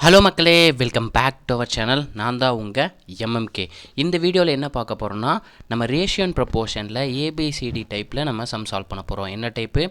Hello மக்களே, welcome back to our channel. நான் தான் உங்கள் எம்எம்கே. இந்த வீடியோவில் என்ன பார்க்க போகிறோம்னா, நம்ம ரேஷியோ அண்ட் ப்ரொபோர்ஷனில் ஏபிசிடி டைப்பில் நம்ம சம் சால்வ் பண்ண போகிறோம். என்ன டைப்பு?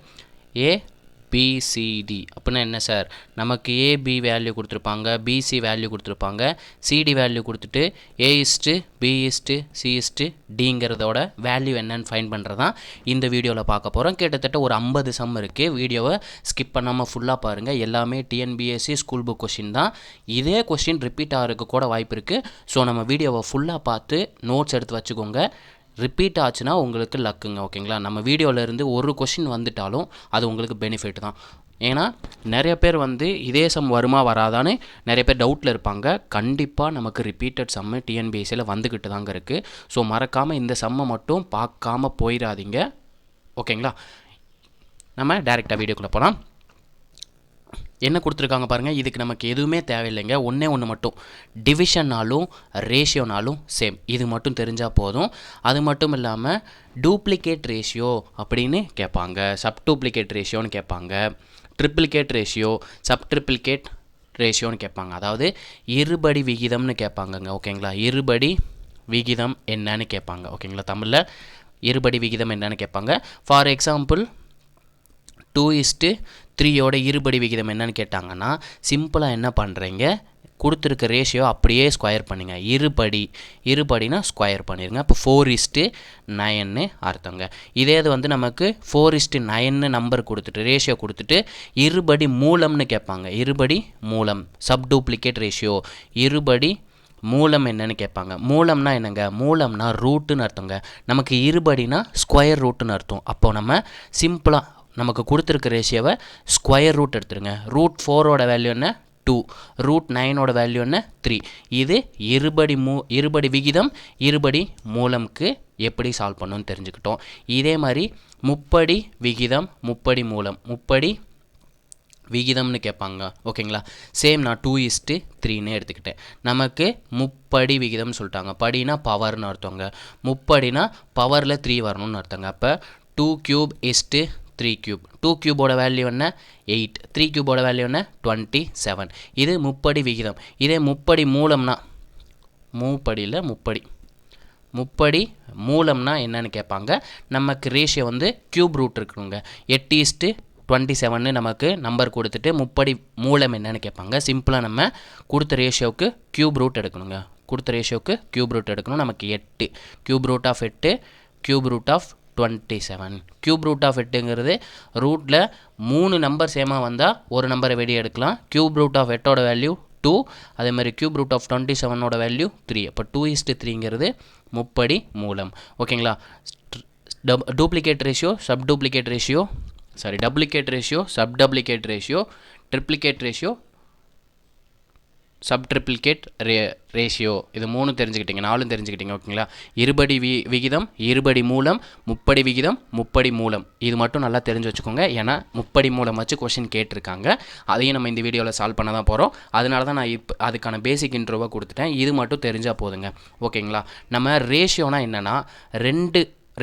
ஏபிசிடி அப்படின்னா என்ன சார்? நமக்கு ஏபி வேல்யூ கொடுத்துருப்பாங்க, பிசி வேல்யூ கொடுத்துருப்பாங்க, சிடி வேல்யூ கொடுத்துட்டு ஏஇஸ்ட்டு பிஇஸ்ட்டு சிஇஸ்ட்டு டிங்கிறதோட வேல்யூ என்னன்னு ஃபைன் பண்ணுறதான் இந்த வீடியோவில் பார்க்க போகிறோம். கிட்டத்தட்ட ஒரு 50 சம் இருக்குது. வீடியோவை ஸ்கிப் பண்ணாமல் ஃபுல்லாக பாருங்கள். எல்லாமே டிஎன்பிஎஸ்சி ஸ்கூல் புக் கொஷின் தான். இதே கொஷின் ரிப்பீட் ஆகிறதுக்கு கூட வாய்ப்பு இருக்குது. ஸோ நம்ம வீடியோவை ஃபுல்லாக பார்த்து நோட்ஸ் எடுத்து வச்சுக்கோங்க. ரிப்பீட் ஆச்சுன்னா உங்களுக்கு லக்குங்க, ஓகேங்களா? நம்ம வீடியோவிலேருந்து ஒரு கொஷின் வந்துட்டாலும் அது உங்களுக்கு பெனிஃபிட் தான். ஏன்னா நிறைய பேர் இதே சம் வருமா வராதான்னு நிறைய பேர் டவுட்டில் இருப்பாங்க. கண்டிப்பாக நமக்கு ரிப்பீட்டட் சம்மு டிஎன்பிஎஸ்சியில் வந்துக்கிட்டு தாங்க இருக்குது. ஸோ மறக்காமல் இந்த சம்மை மட்டும் பார்க்காம போயிடாதீங்க, ஓகேங்களா? நம்ம டைரெக்டாக வீடியோக்குள்ளே போகலாம். என்ன கொடுத்துருக்காங்க பாருங்கள். இதுக்கு நமக்கு எதுவுமே தேவையில்லைங்க. ஒன்று மட்டும், டிவிஷன்னாலும் ரேஷியோனாலும் சேம். இது மட்டும் தெரிஞ்சால் போதும். அது மட்டும் இல்லாமல் டூப்ளிகேட் ரேஷியோ அப்படின்னு கேட்பாங்க, சப் டூப்ளிகேட் ரேஷியோன்னு கேட்பாங்க, ட்ரிப்ளிகேட் ரேஷியோ, சப் ட்ரிப்ளிகேட் ரேஷியோன்னு கேட்பாங்க. அதாவது இருபடி விகிதம்னு கேட்பாங்கங்க, ஓகேங்களா? இருபடி விகிதம் என்னன்னு கேட்பாங்க, ஓகேங்களா? தமிழில் இருபடி விகிதம் என்னன்னு கேட்பாங்க. ஃபார் எக்ஸாம்பிள் 2:3 இருபடி விகிதம் என்னன்னு கேட்டாங்கன்னா, சிம்பிளாக என்ன பண்ணுறீங்க, கொடுத்துருக்க ரேஷியோ அப்படியே ஸ்கொயர் பண்ணுங்க. இருபடினா ஸ்கொயர் பண்ணிடுங்க. இப்போ 4:9 அர்த்தங்க. இதே இது நமக்கு 4:9 நம்பர் கொடுத்துட்டு ரேஷியோ கொடுத்துட்டு இருபடி மூலம்னு கேட்பாங்க. இருபடி மூலம், சப் டூப்ளிகேட் ரேஷியோ. இருபடி மூலம் என்னன்னு கேட்பாங்க. மூலம்னா என்னங்க? மூலம்னா ரூட்டுன்னு அர்த்தங்க. நமக்கு இருபடினா ஸ்கொயர் ரூட்டுன்னு அர்த்தம். அப்போ நம்ம சிம்பிளாக நமக்கு கொடுத்துருக்க ரேஷியோவை ஸ்கொயர் ரூட் எடுத்துருங்க. ரூட் 4ஓட வேல்யூ என்ன? 2. ரூட் 9ஓட வேல்யூ என்ன? 3. இது இருபடி விகிதம் இருபடி மூலம்க்கு எப்படி சால்வ் பண்ணணும்னு தெரிஞ்சுக்கிட்டோம். இதே மாதிரி முப்படி விகிதம் முப்படி மூலம், முப்படி விகிதம்னு கேட்பாங்க, ஓகேங்களா? சேம் நான் 2:3ன்னு எடுத்துக்கிட்டேன். நமக்கு முப்படி விகிதம்னு சொல்லிட்டாங்க. படினா பவர்னு அர்த்தங்க. முப்படினா பவரில் 3 வரணும்னு அர்த்தங்க. அப்போ 2³ 3³. 2³ வேல்யூ என்ன? 8. 3³ வேல்யூ என்ன? 27. இது முப்படி விகிதம். இதே முப்படி மூலம்னா, முப்படி மூலம்னா என்னன்னு கேட்பாங்க. நமக்கு ரேஷியோ க்யூப் ரூட் இருக்கணுங்க. 8:27 நமக்கு நம்பர் கொடுத்துட்டு முப்படி மூலம் என்னன்னு கேட்பாங்க. சிம்பிளாக நம்ம கொடுத்த ரேஷியோவுக்கு க்யூப் ரூட் எடுக்கணுங்க. க்யூப் ரூட் எடுக்கணும். நமக்கு 8. Cube root of 8, cube root of 27. Cube root of 8ங்கிறது ரூட்டில் 3 நம்பர் சேமாக வந்தால் ஒரு நம்பரை வெளியே எடுக்கலாம். க்யூப் ரூட் ஆஃப் 8ஓட வேல்யூ 2. அதே மாதிரி க்யூப் ரூட் ஆஃப் 27ஓட வேல்யூ 3. அப்போ 2:3ங்கிறது முப்படி மூலம், ஓகேங்களா? Duplicate ratio, sub duplicate ratio, duplicate ratio, sub duplicate ratio, triplicate ratio, sub triplicate ratio. இது 3 தெரிஞ்சுக்கிட்டீங்க, 4 தெரிஞ்சுக்கிட்டீங்க, ஓகேங்களா? இருபடி விகிதம் இருபடி மூலம், முப்படி விகிதம் முப்படி மூலம். இது மட்டும் நல்லா தெரிஞ்சு வச்சுக்கோங்க. ஏன்னா முப்படி மூலம் வச்சு கொஷின் கேட்டிருக்காங்க. அதையும் நம்ம இந்த வீடியோவில் சால்வ் பண்ண தான் போகிறோம். அதனால தான் நான் இப்போ அதுக்கான பேசிக் இன்ட்ரோவாக கொடுத்துட்டேன். இது மட்டும் தெரிஞ்சால் போதுங்க, ஓகேங்களா? நம்ம ரேஷியோனா என்னென்னா,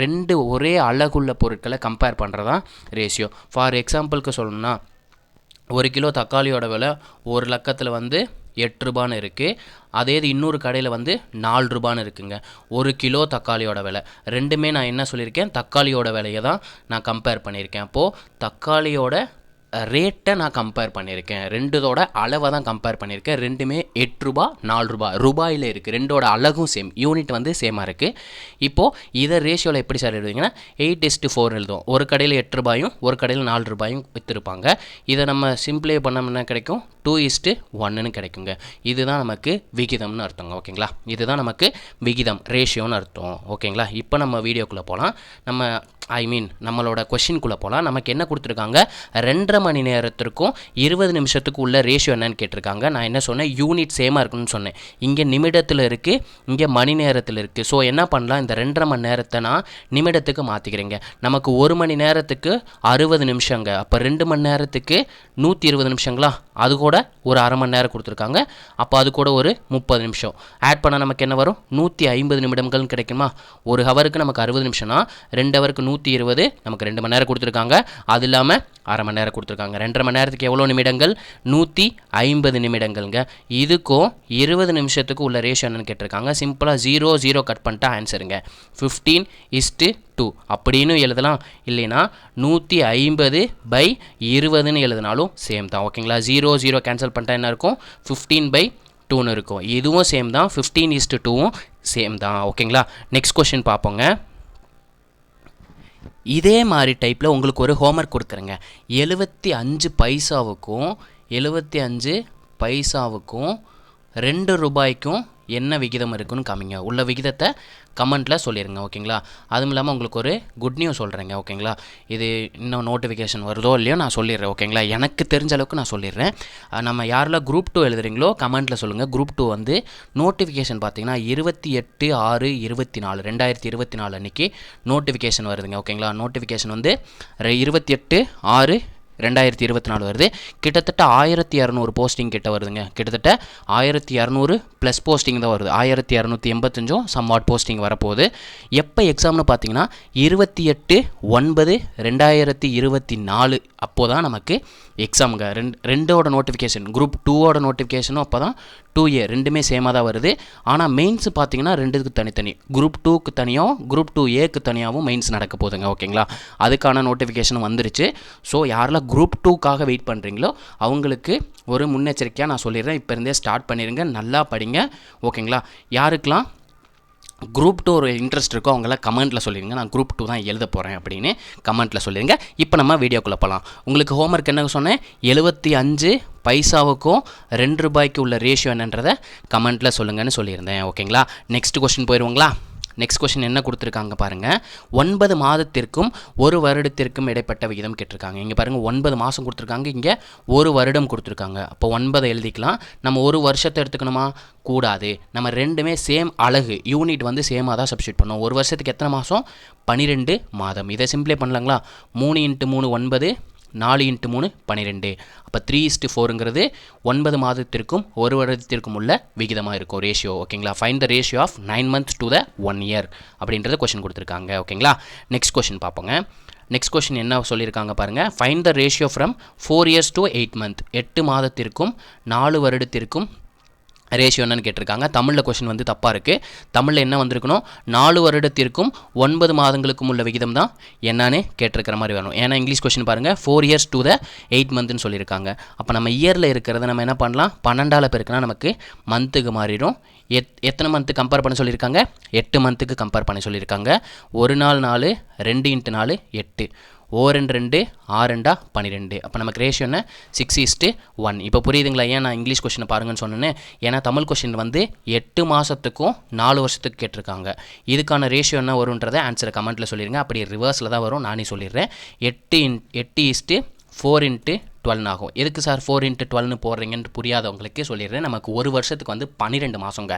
ரெண்டு ஒரே அழகுள்ள பொருட்களை கம்பேர் பண்ணுறதான் ரேஷியோ. ஃபார் எக்ஸாம்பிளுக்கு சொல்லணும்னா, 1 கிலோ தக்காளியோட விலை ஒரு லக்கத்தில் 8 ரூபான்னு இருக்குது. அதே இது இன்னொரு கடையில் 4 ரூபான்னு இருக்குங்க. 1 கிலோ தக்காளியோட விலை. ரெண்டுமே நான் என்ன சொல்லியிருக்கேன்? தக்காளியோட விலையை தான் நான் கம்பேர் பண்ணியிருக்கேன். அப்போது தக்காளியோட ரேட்டை நான் கம்பேர் பண்ணியிருக்கேன். ரெண்டோட அளவை தான் கம்பேர் பண்ணியிருக்கேன். ரெண்டுமே 8 ரூபா 4 ரூபா ரூபாயில் இருக்குது. ரெண்டோட அழகும் சேம், யூனிட் சேமாக இருக்குது. இப்போது இதை ரேஷியோவில் எப்படி சார் எழுதுங்கன்னா, 8:4 எழுதுவோம். ஒரு கடையில் 8 ரூபாயும் ஒரு கடையில் 4 ரூபாயும் விற்றுருப்பாங்க. இதை நம்ம சிம்பிளை பண்ணோம்னா கிடைக்கும் 2:1ன்னு கிடைக்குங்க. இதுதான் நமக்கு விகிதம்னு அர்த்தங்க, ஓகேங்களா? இதுதான் நமக்கு விகிதம், ரேஷியோன்னு அர்த்தம், ஓகேங்களா? இப்போ நம்ம வீடியோக்குள்ளே போகலாம். நம்மளோட கொஷின்குள்ளே போகலாம். நமக்கு என்ன கொடுத்துருக்காங்க? 2.5 மணி நேரத்திற்கும் 20 நிமிஷத்துக்கு உள்ள ரேஷியோ என்னன்னு கேட்டிருக்காங்க. நான் என்ன சொன்னேன்? யூனிட் சேமாக இருக்குன்னு சொன்னேன். இங்கே நிமிடத்தில் இருக்குது, இங்கே மணி நேரத்தில் இருக்குது. ஸோ என்ன பண்ணலாம்? இந்த 2.5 மணி நேரத்தை நான் நிமிடத்துக்கு மாற்றிக்கிறேங்க. நமக்கு 1 மணி நேரத்துக்கு 60 நிமிஷங்க. அப்போ 2 மணி நேரத்துக்கு 120 நிமிஷங்களா? அது கூட ஒரு அரை மணி நேரம் கொடுத்துருக்காங்க. அப்போ அது கூட ஒரு 30 நிமிஷம் ஆட் பண்ணால் நமக்கு என்ன வரும்? 150 நிமிடங்கள்னு கிடைக்குமா? ஒரு ஹவருக்கு நமக்கு 60 நிமிஷம்னா 2 ஹவருக்கு 120, நமக்கு 2 மணி நேரம் கொடுத்துருக்காங்க. அது இல்லாமல் அரை மணி நேரம் கொடுத்துருக்காங்க. 2.5 மணி நேரத்துக்கு எவ்வளோ நிமிடங்கள்? 150 நிமிடங்கள்ங்க. இதுக்கும் 20 நிமிஷத்துக்கு உள்ள ரேஷியோ என்னன்னு கேட்டிருக்காங்க. சிம்பிளாக 0 0 கட் பண்ணிட்டா ஆன்சருங்க 15:2 அப்படின்னு எழுதலாம். இல்லைன்னா 150/20ன்னு எழுதினாலும் சேம் தான். ஓகேங்களா? 0 0 கேன்சல் பண்ணிட்டா என்ன இருக்கும்? 15/2ன்னு இருக்கும். இதுவும் சேம் தான். 15:2வும் சேம் தான். ஓகேங்களா? நெக்ஸ்ட் கொஸ்டின் பார்ப்போங்க. இதே மாதிரி டைப்பில் உங்களுக்கு ஒரு ஹோம்ஒர்க் கொடுக்குறேங்க. 75 பைசாவுக்கும் 75 பைசாவுக்கும் 2 ரூபாய்க்கும் என்ன விகிதம் இருக்குன்னு காமிங்க. உள்ள விகிதத்தை கமெண்ட்டில் சொல்லிடுங்க. ஓகேங்களா? அதுவும் இல்லாமல் உங்களுக்கு ஒரு குட் நியூஸ் சொல்கிறேங்க. ஓகேங்களா? இது இன்னும் நோட்டிஃபிகேஷன் வருதோ இல்லையோ நான் சொல்லிடுறேன். ஓகேங்களா? எனக்கு தெரிஞ்ச அளவுக்கு நான் சொல்லிடுறேன். நம்ம யாரெல்லாம் குரூப் 2 எழுதுறீங்களோ கமெண்ட்டில் சொல்லுங்கள். குரூப் 2 வந்து நோட்டிஃபிகேஷன் பார்த்தீங்கன்னா 28/6/24 2024 அன்றைக்கி நோட்டிஃபிகேஷன் வருதுங்க. ஓகேங்களா? நோட்டிஃபிகேஷன் வந்து 28/6/2024 வருது. கிட்டத்தட்ட 1200 போஸ்டிங் கிட்ட வருதுங்க. கிட்டத்தட்ட 1200 ப்ளஸ் போஸ்டிங் தான் வருது. 1285 சம்வாட் போஸ்டிங் வரப்போகுது. எப்போ எக்ஸாம்னு பார்த்தீங்கன்னா 28/9/2024 அப்போ தான் நமக்கு எக்ஸாமுங்க. ரெண்டோட நோட்டிஃபிகேஷன், குரூப் 2ஓட நோட்டிஃபிகேஷனும் அப்போ தான் 2A ரெண்டுமே சேமாக தான் வருது. ஆனால் மெயின்ஸ் பார்த்தீங்கன்னா ரெண்டுக்கு தனித்தனி, குரூப் 2க்கு தனியாகவும் குரூப் 2Aக்கு தனியாகவும் மெயின்ஸ் நடக்க போகுதுங்க. ஓகேங்களா? அதுக்கான நோட்டிஃபிகேஷன் வந்துருச்சு. ஸோ யாரெல்லாம் குரூப் 2க்காக வெயிட் பண்ணுறீங்களோ அவங்களுக்கு ஒரு முன்னெச்சரிக்கையாக நான் சொல்லிடுறேன். இப்போ இருந்தே ஸ்டார்ட் பண்ணிடுங்க, நல்லா படிங்க. ஓகேங்களா? யாருக்கெல்லாம் குரூப் 2 ஒரு இன்ட்ரெஸ்ட் இருக்கோ அவங்களாம் கமெண்ட்டில் சொல்லிடுங்க. நான் குரூப் 2 தான் எழுத போகிறேன் அப்படின்னு கமெண்ட்டில் சொல்லிடுங்க. இப்போ நம்ம வீடியோக்குள்ளே போகலாம். உங்களுக்கு ஹோம்ஒர்க் என்ன சொன்னேன்? 75 பைசாவுக்கும் 2 ரூபாய்க்கு உள்ள ரேஷியோ என்னன்றதை கமெண்ட்டில் சொல்லுங்கன்னு சொல்லியிருந்தேன். ஓகேங்களா? நெக்ஸ்ட் கொஸ்டின் போயிடுவோங்களா? நெக்ஸ்ட் கொஸ்டின் என்ன கொடுத்துருக்காங்க பாருங்கள். 9 மாதத்திற்கும் 1 வருடத்திற்கும் இடைப்பட்ட விகிதம் கேட்டிருக்காங்க. இங்கே பாருங்கள் 9 மாதம் கொடுத்துருக்காங்க, இங்கே 1 வருடம் கொடுத்துருக்காங்க. அப்போ 9 எழுதிக்கலாம். நம்ம 1 வருஷத்தை எடுத்துக்கணுமா? கூடாது. நம்ம ரெண்டுமே சேம் அலகு யூனிட் வந்து சேமாக தான் சப்ஸ்டியூட் பண்ணோம். 1 வருஷத்துக்கு எத்தனை மாதம்? 12 மாதம். இதை சிம்பிளை பண்ணலாங்களா? 3 × 3 9, 4 × 3 12. அப்போ 3:4ங்கிறது 9 மாதத்திற்கும் 1 வருடத்திற்கும் உள்ள விகிதமாக இருக்கும் ரேஷியோ. ஓகேங்களா? Find the ratio of 9 months to the 1 year அப்படின்றத கொஸ்டின் கொடுத்துருக்காங்க. ஓகேங்களா? நெக்ஸ்ட் கொஸ்டின் பார்ப்போங்க. நெக்ஸ்ட் கொஸ்டின் என்ன சொல்லியிருக்காங்க பாருங்கள். Find the ratio from 4 years to 8 months 8 மாதத்திற்கும் 4 வருடத்திற்கும் ரேஷியோ என்னன்னு கேட்டிருக்காங்க. தமிழில் கொஸ்டின் வந்து தப்பாக இருக்குது. தமிழில் என்ன வந்திருக்கணும்? 4 வருடத்திற்கும் 9 மாதங்களுக்கும் உள்ள விகிதம் தான் என்னன்னு கேட்டிருக்கிற மாதிரி வேணும். ஏன்னா இங்கிலீஷ் கொஸ்டின் பாருங்கள் 4 years to the 8 monthsன்னு சொல்லியிருக்காங்க. அப்போ நம்ம இயரில் இருக்கிறத நம்ம என்ன பண்ணலாம்? 12ஆல் பெருக்கினா நமக்கு மந்த்துக்கு மாறிடும். எத்தனை மந்த்து கம்பேர் பண்ண சொல்லியிருக்காங்க? 8 மந்த்துக்கு கம்பேர் பண்ண சொல்லியிருக்காங்க. 1 நாள் 4, 2 × 4 8, 2 2 6 2 12. அப்போ நமக்கு ரேஷியோ என்ன? 6:1. இப்போ புரியுதுங்களா ஏன் நான் இங்கிலீஷ் கொஸ்டினை பாருங்கன்னு சொன்னேன்னு? ஏன்னா தமிழ் கொஸ்டின் வந்து 8 மாதத்துக்கும் 4 வருஷத்துக்கு கேட்டிருக்காங்க. இதுக்கான ரேஷியோ என்ன வரும்ன்றதை ஆன்சரை கமெண்ட்டில் சொல்லிடுங்க. அப்படி ரிவர்ஸில் தான் வரும், நானே சொல்லிடுறேன். 8:4 × 12 ஆகும். எதுக்கு சார் 4 × 12ன்னு போடுறீங்கன்னு புரியாதவங்களுக்கு சொல்லிடுறேன். நமக்கு 1 வருஷத்துக்கு வந்து 12 மாதங்க.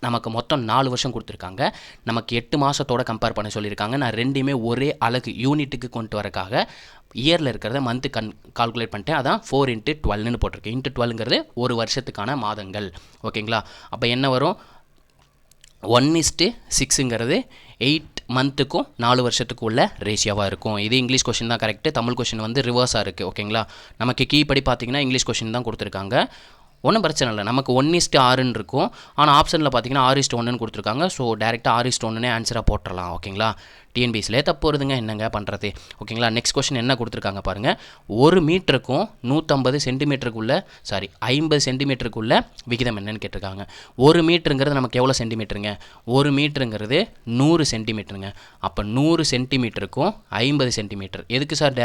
நமக்கு மொத்தம் 4 வருஷம் கொடுத்துருக்காங்க. நமக்கு 8 மாதத்தோட கம்பேர் பண்ண சொல்லியிருக்காங்க. நான் ரெண்டுமே ஒரே அழகு யூனிட்டுக்கு கொண்டு வரக்காக இயரில் இருக்கிறத மந்த்து கால்குலேட் பண்ணிட்டேன். அதான் 4 × 12ன்னு போட்டிருக்கேன். × 12ங்கிறது 1 வருஷத்துக்கான மாதங்கள். ஓகேங்களா? அப்போ என்ன வரும்? 1:6ங்கிறது 8 மந்த்துக்கும் 4 வருஷத்துக்கும் உள்ள ரேஷியோவாக இருக்கும். இது இங்கிலீஷ் கொஸ்டின் தான் கரெக்டு. தமிழ் கொஸ்டின் வந்து ரிவர்ஸாக இருக்குது. ஓகேங்களா? நமக்கு கீ படி பார்த்தீங்கன்னா இங்கிலீஷ் கொஸ்டின் தான் கொடுத்துருக்காங்க. ஒன்றும் பிரச்சனை இல்லை. நமக்கு 1:6ன்னு இருக்கும். ஆனால் ஆப்ஷனில் பார்த்தீங்கன்னா 6:1ன்னு கொடுத்துருக்காங்க. ஸோ டேரெக்டாக 6:1ன்னே ஆன்சராக போட்டுடலாம். ஓகேங்களா? டிஎன்பிஎஸ்சிலே தப்பு வருதுங்க, என்னங்க பண்ணுறது? ஓகேங்களா? நெக்ஸ்ட் கொஸ்டின் என்ன கொடுத்துருக்காங்க பாருங்கள். 1 மீட்டருக்கும் 150 சென்டிமீட்டருக்குள்ள 50 சென்டிமீட்டருக்குள்ள விகிதம் என்னன்னு கேட்டிருக்காங்க. 1 மீட்டருங்கிறது நமக்கு எவ்வளோ சென்டிமீட்டருங்க? 1 மீட்டருங்கிறது 100 சென்டிமீட்டருங்க. அப்போ 100 சென்டிமீட்டருக்கும் 50 சென்டிமீட்டர். எதுக்கு சார்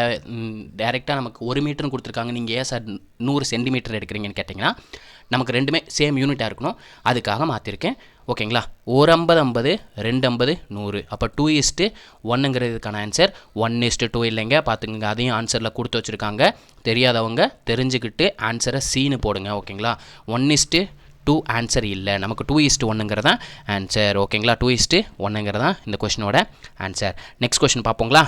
டேரெக்டாக நமக்கு 1 மீட்டர்னு கொடுத்துருக்காங்க, நீங்கள் ஏன் சார் 100 சென்டிமீட்டர் எடுக்கிறீங்கன்னு கேட்டிங்கன்னா நமக்கு ரெண்டுமே சேம் யூனிட்டாக இருக்கணும், அதுக்காக மாற்றிருக்கேன். ஓகேங்களா? 1 50 2 50 100. அப்போ 2:1ங்கிறதுக்கான ஆன்சர் 1:2 இல்லைங்க. பார்த்துக்கங்க, அதையும் ஆன்சரில் கொடுத்து வச்சுருக்காங்க. தெரியாதவங்க தெரிஞ்சுக்கிட்டு ஆன்சரை சீனு போடுங்க. ஓகேங்களா? 1:2 ஆன்சர் இல்லை, நமக்கு 2:1ங்கிறதான் ஆன்சர். ஓகேங்களா? 2:1ங்கிறதான் இந்த கொஸ்டினோட ஆன்சர். நெக்ஸ்ட் கொஸ்டின் பார்ப்போங்களா?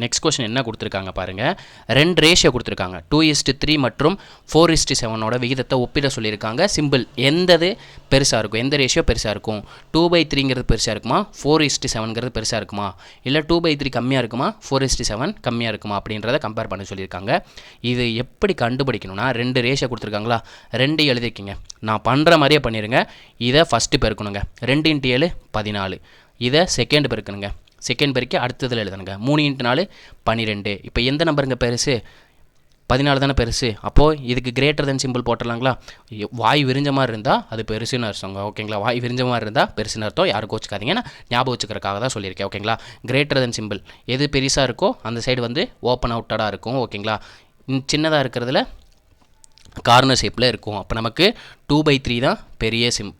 நெக்ஸ்ட் கொஸ்டின் என்ன கொடுத்துருக்காங்க பாருங்கள். 2 ரேஷியோ கொடுத்துருக்காங்க. 2:3 மற்றும் 4:7 விகிதத்தை ஒப்பிட சொல்லியிருக்காங்க. சிம்பிள், எந்தது பெருசாக இருக்கும், எந்த ரேஷியோ பெருசாக இருக்கும்? 2/3ங்கிறது பெருசாக இருக்குமா, 4:7ங்கிறது பெருசாக இருக்குமா, இல்லை 2/3 கம்மியாக இருக்குமா, 4:7 கம்மியாக இருக்குமா அப்படின்றத கம்பேர் பண்ண சொல்லியிருக்காங்க. இது எப்படி கண்டுபிடிக்கணும்னா, 2 ரேஷியோ கொடுத்துருக்காங்களா, 2 எழுதிக்கிங்க. நான் பண்ணுற மாதிரியே பண்ணிடுங்க. இதை ஃபஸ்ட்டு பெருக்கணுங்க. 2 × 7 14. இதை செகண்ட் பெருக்கணுங்க. செகண்ட் பெருக்கி அடுத்ததில் எழுதணுங்க. 3 × 4 12. இப்போ எந்த நம்பருங்க பெருசு? 14 தானே பெருசு. அப்போது இதுக்கு கிரேட்டர் தென் சிம்பிள் போட்டுடலாங்களா? வாய் விரிஞ்ச மாதிரி இருந்தால் அது பெருசுன்னு அர்த்தங்க. ஓகேங்களா? வாய் விரிஞ்ச மாதிரி இருந்தால் பெருசுன்னு அர்த்தம். யாரும் கோச்சிக்காதீங்க, நான் ஞாபகம் வச்சுக்கிறக்காக தான் சொல்லியிருக்கேன். ஓகேங்களா? கிரேட்டர் தென் சிம்பிள் எது பெருசாக இருக்கோ அந்த சைடு வந்து ஓப்பன் அவுட்டடாக இருக்கும். ஓகேங்களா? சின்னதாக இருக்கிறதுல கார்னர் ஷேப்பில் இருக்கும். அப்போ நமக்கு 2/3 தான்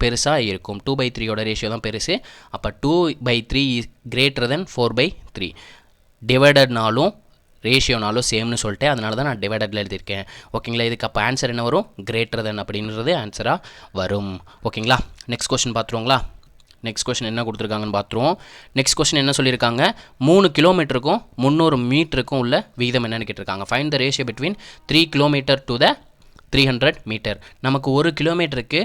பெருசாக இருக்கும். 2/3யோட ரேஷியோ தான் பெருசு. அப்போ 2/3 இஸ் கிரேட்டர் தென் 4/3. டிவைடட்னாலும் ரேஷியோனாலும் சேம்னு சொல்லிட்டு அதனால தான் நான் டிவைடடில் எழுதியிருக்கேன். ஓகேங்களா? இதுக்கு அப்போ ஆன்சர் என்ன வரும்? கிரேட்டர் தென் அப்படின்றது ஆன்சராக வரும். ஓகேங்களா? நெக்ஸ்ட் கொஸ்டின் பார்த்துருவோங்களா? நெக்ஸ்ட் கொஸ்டின் என்ன கொடுத்துருக்காங்கன்னு பார்த்துருவோம். நெக்ஸ்ட் கொஸ்டின் என்ன சொல்லியிருக்காங்க? 3 கிலோமீட்டருக்கும் 300 மீட்டருக்கும் உள்ள விகிதம் என்னென்னு கேட்டிருக்காங்க. Find the ratio between 3 kilometre to the 300 metre. நமக்கு 1 கிலோமீட்டருக்கு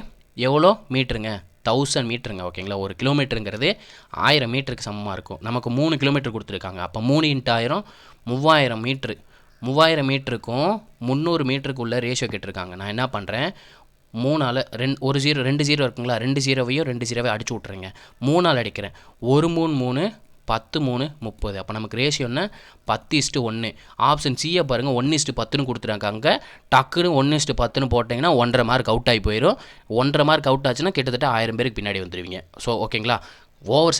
எவ்வளோ மீட்டருங்க? 1000 மீட்டருங்க. ஓகேங்களா? 1 கிலோமீட்டருங்கிறது 1000 மீட்டருக்கு சமமாக இருக்கும். நமக்கு 3 கிலோமீட்டர் கொடுத்துருக்காங்க. அப்போ 3 × 1000 3000 மீட்ரு. 3000 மீட்டருக்கும் 300 மீட்டருக்கு உள்ள ரேஷியோ கேட்டிருக்காங்க. நான் என்ன பண்ணுறேன், 3ஆல் 2 0 இருக்குங்களா, 2 0வையும் 2 0வையும் அடிச்சு விட்ருங்க. 3ஆல் அடிக்கிறேன். 1 3 3 10 3 30. அப்போ நமக்கு ரேஷியோ என்ன? 10:1. ஆப்ஷன் சியை பாருங்கள், 1:10ன்னு கொடுத்துருக்காங்க. டக்குன்னு 1:10ன்னு போட்டிங்கன்னா 1.5 மார்க் அவுட் ஆகி போயிடும். 1.5 மார்க் அவுட் ஆச்சுன்னா கிட்டத்தட்ட 1000 பேருக்கு பின்னாடி வந்துடுவீங்க. ஸோ ஓகேங்களா? ஓவர்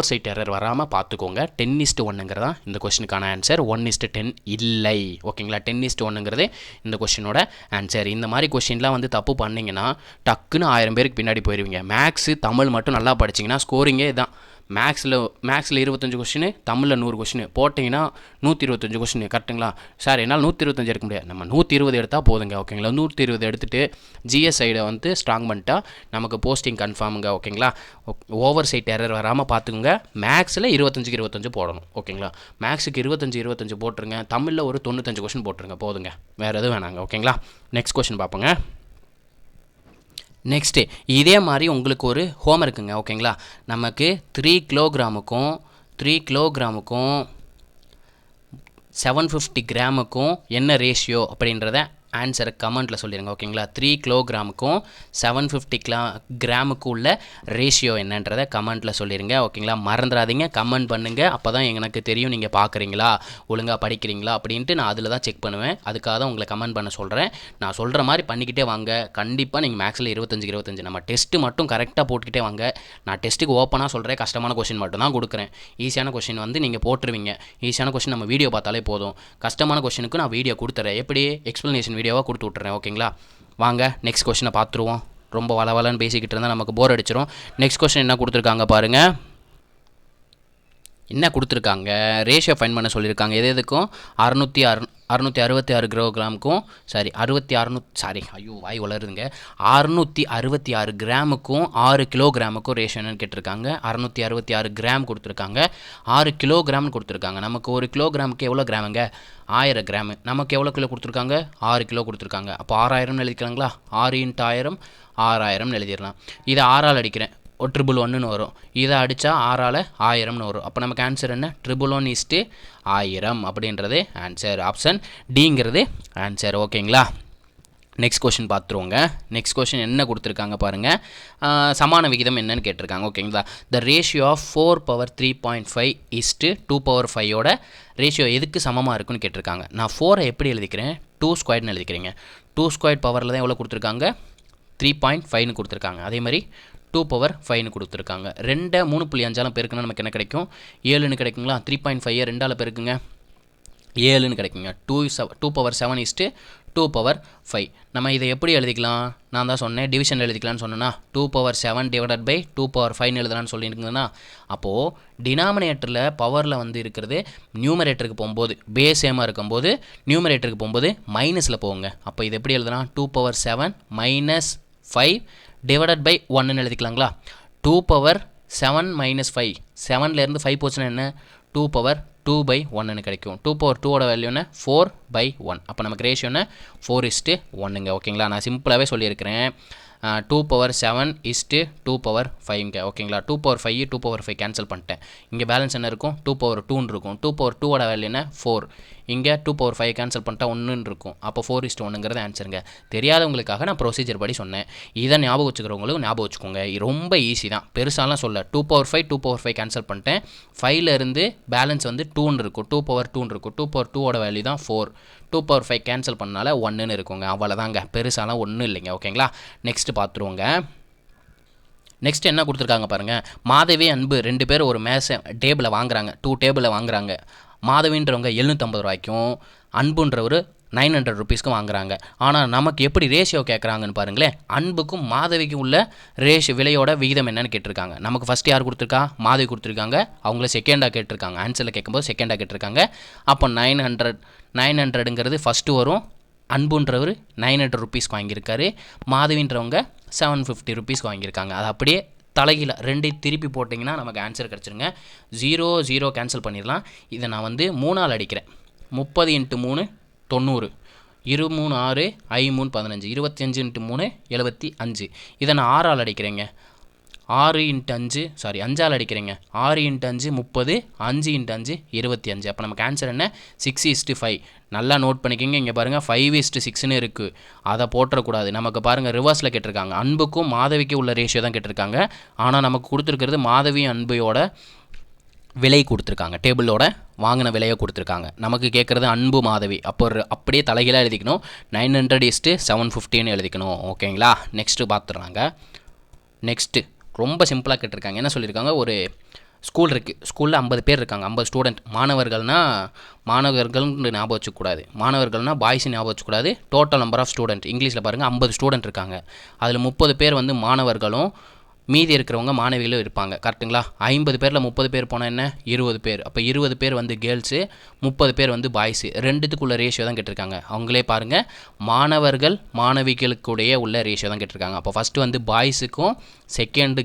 சைட் எரர் வராமல் பார்த்துக்கோங்க. 10:1ங்கிறதான் இந்த கொஸ்டினுக்கான ஆன்சர். 1:10 இல்லை. ஓகேங்களா? 10:1ங்கிறது இந்த கொஸ்டினோட ஆன்சர். இந்த மாதிரி கொஸ்டின்லாம் வந்து தப்பு பண்ணிங்கன்னா டக்குன்னு 1000 பேருக்கு பின்னாடி போயிடுவீங்க. மேக்ஸு தமிழ் மட்டும் நல்லா படிச்சிங்கன்னா ஸ்கோரிங்கே தான். மேக்ஸில் 25 கொஸ்டின், தமிழில் 100 கொஸ்டின் போட்டிங்கன்னா 125 கொஸ்டின். கரெக்டுங்களா? சார் என்னால் 125 எடுக்க முடியாது. நம்ம 120 எடுத்தால் போதுங்க. ஓகேங்களா? 120 எடுத்துகிட்டு ஜிஎஸ் சைடை வந்து ஸ்ட்ராங் பண்ணிட்டா நமக்கு போஸ்டிங் கன்ஃபார்முங்க. ஓகேங்களா? ஓவர் சைட் எரர் வராமல் பார்த்துக்குங்க. மேக்ஸில் 25க்கு 25 போடணும். ஓகேங்களா? மேக்ஸுக்கு 25 போட்டுருங்க. தமிழில் ஒரு 95 கொஸ்டின் போட்டுருங்க. போதுங்க, வேறு எதுவும் வேணாங்க. ஓகேங்களா? Next question பார்ப்போங்க. நெக்ஸ்ட்டு இதே மாதிரி உங்களுக்கு ஒரு ஹோம் இருக்குங்க. ஓகேங்களா? நமக்கு 3 கிலோகிராமுக்கும் 750 கிராமுக்கும் என்ன ரேஷியோ அப்படின்றத ஆன்சரை கமெண்ட்டில் சொல்லிடுங்க. ஓகேங்களா? 3 கிலோகிராமுக்கும் 750 கிராமுக்கு உள்ள ரேஷியோ என்னன்றதை கமெண்ட்டில் சொல்லிடுங்க. ஓகேங்களா? மறந்துடாதீங்க, கமெண்ட் பண்ணுங்கள். அப்போ தான் எனக்கு தெரியும் நீங்கள் பார்க்குறீங்களா, ஒழுங்காக படிக்கிறீங்களா அப்படின்ட்டு. நான் அதில் தான் செக் பண்ணுவேன். அதுக்காக தான் உங்களை கமெண்ட் பண்ண சொல்கிறேன். நான் சொல்கிற மாதிரி பண்ணிக்கிட்டே வாங்க. கண்டிப்பாக நீங்கள் மேக்ஸில் 25க்கு 25 நம்ம டெஸ்ட்டு மட்டும் கரெக்டாக போட்டுக்கிட்டே வாங்க. நான் டெஸ்ட்டுக்கு ஓப்பனாக சொல்கிறேன், கஷ்டமான கொஸ்டின் மட்டும் தான் கொடுக்குறேன். ஈஸியான கொஸ்டின் வந்து நீங்கள் போட்டுருவீங்க. ஈஸியான கொஸ்டின் நம்ம வீடியோ பார்த்தாலே போதும். கஷ்டமான கொஸ்டினுக்கு நான் வீடியோ கொடுத்துறேன். எப்படி எக்ஸ்ப்ளனேஷன் வீடியோவாக கொடுத்து விட்டுறேன். ஓகேங்களா? வாங்க நெக்ஸ்ட் கொஸ்டினை பார்த்துருவோம். ரொம்ப வளவலன்னு பேசிக்கிட்டு இருந்தால் நமக்கு போர் அடிச்சிடும். நெக்ஸ்ட் கொஸ்டின் என்ன கொடுத்துருக்காங்க பாருங்கள். என்ன கொடுத்துருக்காங்க? ரேஷியோ ஃபைண்ட் பண்ண சொல்லியிருக்காங்க. எதுக்கும் 666 கிலோகிராமுக்கும் 666 கிராமுக்கும் 6 கிலோகிராமுக்கும் ரேஷியோ என்னன்னு கேட்டிருக்காங்க. 666 கிராம் கொடுத்துருக்காங்க, 6 கிலோகிராம்னு கொடுத்துருக்காங்க. நமக்கு 1 கிலோகிராமுக்கு எவ்வளோ கிராமுங்க? 1000 கிராமு. நமக்கு எவ்வளோ கிலோ கொடுத்துருக்காங்க? 6 கிலோ கொடுத்துருக்காங்க. அப்போ 6000ன்னு எழுதிக்கலாங்களா? 6 × 1000 6000ன்னு எழுதிடலாம். இதை 6ஆல் அடிக்கிறேன், 111ன்னு வரும். இதை அடித்தா 6ஆல் 1000ன்னு வரும். அப்போ நமக்கு ஆன்சர் என்ன? 111:1000 அப்படின்றது ஆன்சர். ஆப்ஷன் டிங்கிறது ஆன்சர். ஓகேங்களா? நெக்ஸ்ட் கொஸ்டின் பார்த்துருவோங்க. நெக்ஸ்ட் கொஸ்டின் என்ன கொடுத்துருக்காங்க பாருங்கள். சமான விகிதம் என்னன்னு கேட்டிருக்காங்க. ஓகேங்களா? த ரேஷியோ ஆஃப் 4^3.5 2^5 ரேஷியோ எதுக்கு சமமாக இருக்குன்னு கேட்டிருக்காங்க. நான் 4ஐ எப்படி எழுதிக்கிறேன்? 2² எழுதிக்கிறீங்க. 2² பவரில் தான் எவ்வளோ கொடுத்துருக்காங்க? 3.5ன்னு கொடுத்துருக்காங்க. அதே மாதிரி 2^5ன்னு கொடுத்துருக்காங்க. 2 3.5 பெருக்குன்னா நமக்கு என்ன கிடைக்கும்? 7ன்னு கிடைக்குங்களா? 3.5 2ஆல் பெருக்குங்க, 7ன்னு கிடைக்குங்க. 2^7 2^5. நம்ம இதை எப்படி எழுதிக்கலாம்? நான் தான் சொன்னேன் டிவிஷன் எழுதிக்கலான்னு சொன்னேன்னா 2^7 / 2^5 எழுதலான்னு சொல்லியிருந்தேன்னா, அப்போது டினாமினேட்டரில் பவரில் வந்து இருக்கிறது நியூமரேட்டருக்கு போகும்போது பேஸ் சேமாக இருக்கும்போது நியூமரேட்டருக்கு போகும்போது மைனஸில் போகுங்க. அப்போ இது எப்படி எழுதலாம்? 2^7 - 5 / 1ன்னு எழுதிக்கலாங்களா? 2^7 - 5 7லேருந்து 5 போச்சுன்னா என்ன? 2/2/1 கிடைக்கும். 2/2 வேல்யூ என்ன 4/1. அப்போ நமக்கு ரேஷியோ என்ன 4:1. ஓகேங்களா, நான் சிம்பிளாகவே சொல்லியிருக்கிறேன். 2/7 2/5. ஓகேங்களா, 2/5 2/5 கேன்சல் பண்ணிட்டேன். இங்கே பேலன்ஸ் என்ன இருக்கும் 2/2 இருக்கும். 2/2 வேல்யூ என்ன 4. இங்கே 2/5 கேன்சல் பண்ணிட்டா 1 இருக்கும். அப்போ 4:1 ஆன்சருங்க. தெரியாதவங்களுக்காக நான் ப்ரொசீஜர் படி சொன்னேன். இதை ஞாபகம் வச்சுக்கிறவங்களுக்கு ஞாபகம் வச்சுக்கோங்க. ரொம்ப ஈஸி தான், பெருசாலாம் சொல்ல. 2/5 கேன்சல் பண்ணிட்டேன். 5ல் இருந்து பேலன்ஸ் வந்து 2 இருக்கும். 2/2 இருக்கும். 2/2 வேல்யூ தான் 4. 2/5 கேன்சல் பண்ணால 1 இருக்குங்க. அவ்வளோதாங்க, பெருசாலாம் ஒன்றும் இல்லைங்க. ஓகேங்களா, நெக்ஸ்ட் பார்த்துருவோங்க. நெக்ஸ்ட் என்ன கொடுத்துருக்காங்க பாருங்கள். மாதவி அன்பு 2 பேர் ஒரு டேபிளை வாங்குறாங்க. 2 டேபிளை வாங்குறாங்க. மாதவின்றவங்க 750 ரூபாய்க்கும் அன்புன்றவர் 900 ருபீஸ்க்கும் வாங்குறாங்க. ஆனால் நமக்கு எப்படி ரேஷியோ கேட்குறாங்கன்னு பாருங்களேன். அன்புக்கும் மாதவிக்கும் உள்ள விலையோட விகிதம் என்னன்னு கேட்டிருக்காங்க. நமக்கு ஃபஸ்ட்டு யார் கொடுத்துருக்கா மாதவி கொடுத்துருக்காங்க. அவங்கள செகண்டாக கேட்டிருக்காங்க. ஆன்சரில் கேட்கும்போது செகண்டாக கேட்டிருக்காங்க. அப்போ 900ங்கிறது ஃபஸ்ட்டு வரும். அன்புன்றவர் 900 ருபீஸ்க்கு வாங்கியிருக்காரு. மாதவின்றவங்க 750 ருபீஸ்க்கு வாங்கியிருக்காங்க. அது அப்படியே தலைகீழ 2 திருப்பி போட்டிங்கன்னா நமக்கு ஆன்சர் கிடச்சிருங்க. 0 கேன்சல் பண்ணிடலாம். இதை நான் வந்து 3ஆல் அடிக்கிறேன். 30 × 3 90. 2 3 6 5 3 15. 25 × 3 75. இதை நான் 6ஆல் அடிக்கிறேங்க. 6 × 5 5ஆல் அடிக்கிறேங்க. 6 × 5 30. 5 × 5 25. அப்போ நமக்கு ஆன்சர் என்ன 6:5. நல்லா நோட் பண்ணிக்கோங்க. இங்கே பாருங்கள் 5:6ன்னு இருக்குது. அதை போட்டுறக்கூடாது. நமக்கு பாருங்கள் ரிவர்ஸில் கேட்டிருக்காங்க. அன்புக்கும் மாதவிக்கும் உள்ள ரேஷியோ தான் கேட்டிருக்காங்க. ஆனால் நமக்கு கொடுத்துருக்கிறது மாதவி அன்பையோட விலை கொடுத்துருக்காங்க. டேபிளோட வாங்கின விலையை கொடுத்துருக்காங்க. நமக்கு கேட்குறது அன்பு மாதவி. அப்போ அப்படியே தலைகீழாக எழுதிக்கணும். 900:750ன்னு எழுதிக்கணும். ஓகேங்களா, நெக்ஸ்ட்டு பார்த்துட்றாங்க. நெக்ஸ்ட்டு ரொம்ப சிம்பிளாக கேட்டிருக்காங்க. என்ன சொல்லியிருக்காங்க, ஒரு ஸ்கூல் இருக்குது. ஸ்கூலில் 50 பேர் இருக்காங்க. 50 ஸ்டூடெண்ட். மாணவர்கள்னு ஞாபகம் வச்சுக்கூடாது. மாணவர்கள்னால் பாய்ஸ் ஞாபகம் வச்சுக்கூடாது. டோட்டல் நம்பர் ஆஃப் ஸ்டூடெண்ட் இங்கிலீஷில் பாருங்கள் 50 ஸ்டூடெண்ட் இருக்காங்க. அதில் 30 பேர் வந்து மாணவர்களும் மீதி இருக்கிறவங்க மாணவிகளும் இருப்பாங்க. கரெக்டுங்களா, 50 பேரில் 30 பேர் போனால் என்ன 20 பேர். அப்போ 20 பேர் வந்து கேர்ள்ஸு, 30 பேர் வந்து பாய்ஸு. ரெண்டுத்துக்குள்ள ரேஷியோ தான் கேட்டிருக்காங்க. அவங்களே பாருங்கள், மாணவர்கள் மாணவிகளுக்குடைய உள்ள ரேஷியோ தான் கேட்டிருக்காங்க. அப்போ ஃபஸ்ட்டு வந்து பாய்ஸுக்கும் செகண்டு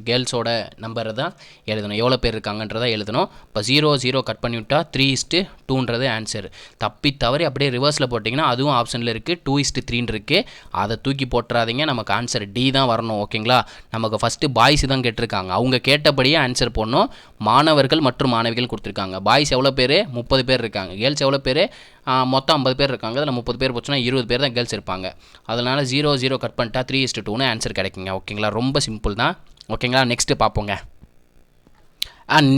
கேர்ள்ஸோட நம்பரை தான் எழுதணும். எவ்வளோ பேர் இருக்காங்கன்றதை எழுதணும். இப்போ 0 கட் பண்ணிவிட்டா 3:2ன்றது ஆன்சர். தப்பி தவறி அப்படியே ரிவர்ஸில் போட்டிங்கன்னா அதுவும் ஆப்ஷனில் இருக்குது. 2:3 இருக்குது. அதை தூக்கி போட்டுறாதீங்க. நமக்கு ஆன்சர் டி தான் வரணும். ஓகேங்களா, நமக்கு ஃபஸ்ட்டு பாய்ஸ் தான் கேட்டிருக்காங்க. அவங்க கேட்டபடியே ஆன்சர் போடணும். மாணவர்கள் மற்றும் மாணவிகள் கொடுத்துருக்காங்க. பாய்ஸ் எவ்வளோ பேர் 30 பேர் இருக்காங்க. கேர்ள்ஸ் எவ்வளோ பேர் மொத்தம் 50 பேர் இருக்காங்க. அதில் 30 பேர் போச்சுன்னா 20 பேர் தான் கேர்ள்ஸ் இருப்பாங்க. அதனால் 0 கட் பண்ணிட்டா 3:2ன்னு ஆன்சர் கிடைக்குங்க. ஓகேங்களா, ரொம்ப சிம்பிள் தான். ஓகேங்களா, நெக்ஸ்ட்டு பார்ப்போங்க.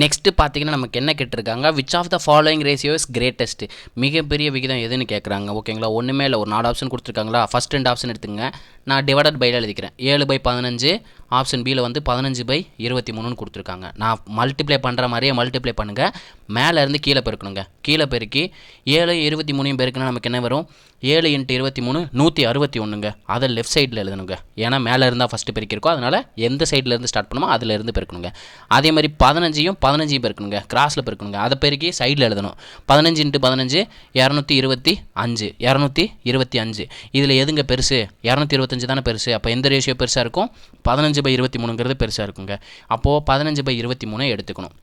நெக்ஸ்ட்டு பார்த்தீங்கன்னா நமக்கு என்ன கேட்டிருக்காங்க, which of the following ratio is greatest. மிகப்பெரிய விகிதம் எதுன்னு கேட்குறாங்க. ஓகேங்களா, ஒன்றுமே இல்லை, ஒரு 4 ஆப்ஷன் கொடுத்துருக்காங்களா. ஃபஸ்ட் 2 ஆப்ஷன் எடுத்துங்க. நான் டிவைடட் பையில் எழுதிக்கிறேன். 7/15. ஆப்ஷன் பியில் வந்து 15/23ன்னு கொடுத்துருக்காங்க. நான் மல்டிப்ளை பண்ணுற மாதிரியே மல்டிப்ளை பண்ணுங்கள். மேலேருந்து கீழே பெருக்கணுங்க. கீழே பெருக்கி 7 23 பெருக்குன்னா நமக்கு என்ன வரும் 7 × 23 161ங்க. அதை லெஃப்ட் சைடில் எழுதணுங்க. ஏன்னா மேலே இருந்தால் ஃபஸ்ட்டு பெருக்கிருக்கோம். அதனால் எந்த சைட்லேருந்து ஸ்டார்ட் பண்ணுமோ அதிலேருந்து பெருக்கணுங்க. அதே மாதிரி 15 பெருக்கணுங்க. கிராஸில் பெருக்கணுங்க. அதை பெருக்கி சைடில் எழுதணும். 15 × 15 225. 225. இதில் எதுங்க பெருசு 225 தானே பெருசு. அப்போ எந்த ரேஷியோ பெருசாக இருக்கும் 15/23ங்கிறது பெருசாக இருக்குங்க. அப்போது 15/23 எடுத்துக்கணும்.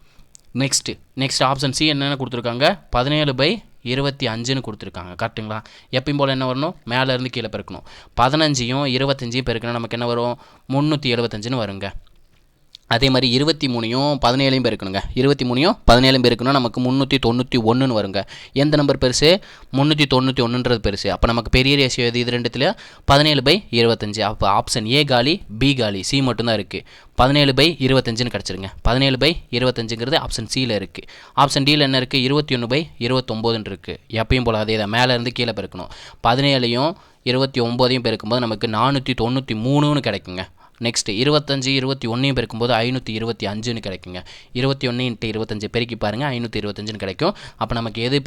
நெக்ஸ்ட் ஆப்ஷன் சி என்னென்ன கொடுத்துருக்காங்க 17/25ன்னு கொடுத்துருக்காங்க. கரெக்டுங்களா, எப்பயும் போல் என்ன வரணும் மேலேருந்து கீழே பெருக்கணும். 15யும் 25 பெருக்கணும் நமக்கு என்ன வரும் 375ன்னு வருங்க. அதே மாதிரி 23யும் 17 பெருக்கணுங்க. 23யும் 17 பெருக்கணும் நமக்கு 391ன்னு வருங்க. எந்த நம்பர் பெருசு 391ன்றது பெருசு. அப்போ நமக்கு பெரிய ரேஷியோ எது இது ரெண்டுத்தில் 17/25. அப்போ ஆப்ஷன் ஏ காலி, பி காலி, சி மட்டும்தான் இருக்குது. 17/25ன்னு கிடச்சிருங்க. 17/25ங்கிறது ஆப்ஷன் சியில் இருக்குது. ஆப்ஷன் டியில் என்ன இருக்குது 21/29ன்னு இருக்குது. எப்பயும் போல் அதே தான் மேலேருந்து கீழே பெருக்கணும். 17யும் 29யும் பெருக்கும்போது நமக்கு 493ன்னு கிடைக்குங்க. நெக்ஸ்ட்டு 25 21 பெருக்கும்போது 525ன்னு கிடைக்குங்க. 21 × 25 பெருக்கி பாருங்கள் 525ன்னு கிடைக்கும். அப்போ நமக்கு எது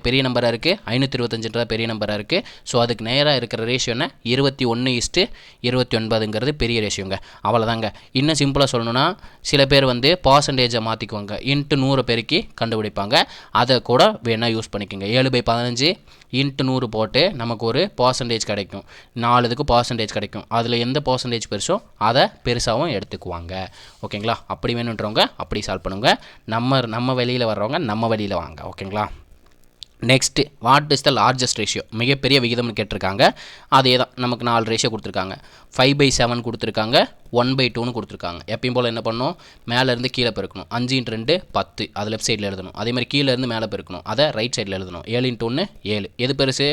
பெரிய நம்பராக இருக்குது 525ன்றத பெரிய நம்பராக இருக்குது. ஸோ அதுக்கு நேராக இருக்கிற ரேஷியோன்னா 21:29ங்கிறது பெரிய ரேஷியோங்க. அவ்வளோதாங்க. இன்னும் சிம்பிளாக சொல்லணும்னா சில பேர் வந்து பர்சன்டேஜை மாற்றிக்குவாங்க. × 100 பெருக்கி கண்டுபிடிப்பாங்க. அதை கூட வேணால் யூஸ் பண்ணிக்கோங்க. 7/15 இன்ட்டு 100 போட்டு நமக்கு ஒரு பர்சன்டேஜ் கிடைக்கும். 4 இதுக்கு பர்சன்டேஜ் கிடைக்கும். அதில் எந்த பர்சன்டேஜ் பெருசோ அதை பெருசாகவும் எடுத்துக்குவாங்க. ஓகேங்களா? அப்படி வேணுன்றவங்க அப்படி சால்வ் பண்ணுங்க. நம்ம வெளியில் வர்றவங்க நம்ம வழியில் வாங்க. ஓகேங்களா? Next, what is the largest ratio? மிகப்பெரிய விகிதம்னு கேட்டிருக்காங்க. அதே தான், நமக்கு 4 ரேஷியோ கொடுத்துருக்காங்க. 5/7 கொடுத்துருக்காங்க, 1/2ன்னு கொடுத்துருக்காங்க. எப்பயும் போல் என்ன பண்ணணும், மேலேருந்து கீழே பெருக்கணும். 5 × 2 10, அது லெஃப்ட் சைடில் எழுதணும். அதேமாதிரி கீழேருந்து மேலே பெருக்கணும், அதை ரைட் சைடில் எழுதணும். 7 × 1 7. எது பெருசு?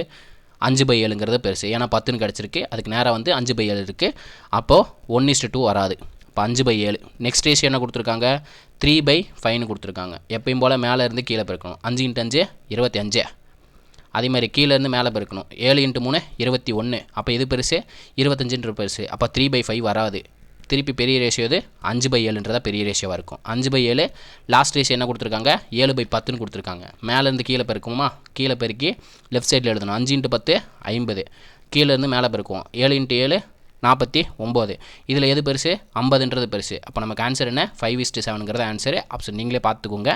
5/7ங்கிறது பெருசு. ஏன்னா 10ன்னு கிடச்சிருக்கு, அதுக்கு நேராக வந்து 5/7 இருக்குது. அப்போது 1:2 வராது. இப்போ 5/7. நெக்ஸ்ட் ரேஷியோ என்ன கொடுத்துருக்காங்க? 3/5ன்னு கொடுத்துருக்காங்க. எப்பயும் போல் மேலே இருந்து கீழே பெருக்கணும். 5 × 5 25. அதே மாதிரி கீழேருந்து மேலே பெருக்கணும். 7 × 3 21. அப்போ எது பெருசு? 25ன்ற பெருசு. அப்போ 3/5 வராது. திருப்பி பெரிய ரேஷியோ இது 5/7ன்றதா பெரிய ரேஷியோவாக இருக்கும். 5/7. லாஸ்ட் ரேஷியோ என்ன கொடுத்துருக்காங்க? 7/10ன்னு கொடுத்துருக்காங்க. மேலேருந்து கீழே பெருக்குமா? கீழே பெருக்கி லெஃப்ட் சைடில் எழுதணும். 5 × 10 50. கீழேருந்து மேலே பெருக்குவோம். 7 × 7 49. இதில் எது பெருசு? 50ன்றது பெருசு. அப்போ நமக்கு ஆன்சர் என்ன? 5:7ங்கிறது ஆன்சரு. ஆப்ஷன் நீங்களே பார்த்துக்கோங்க.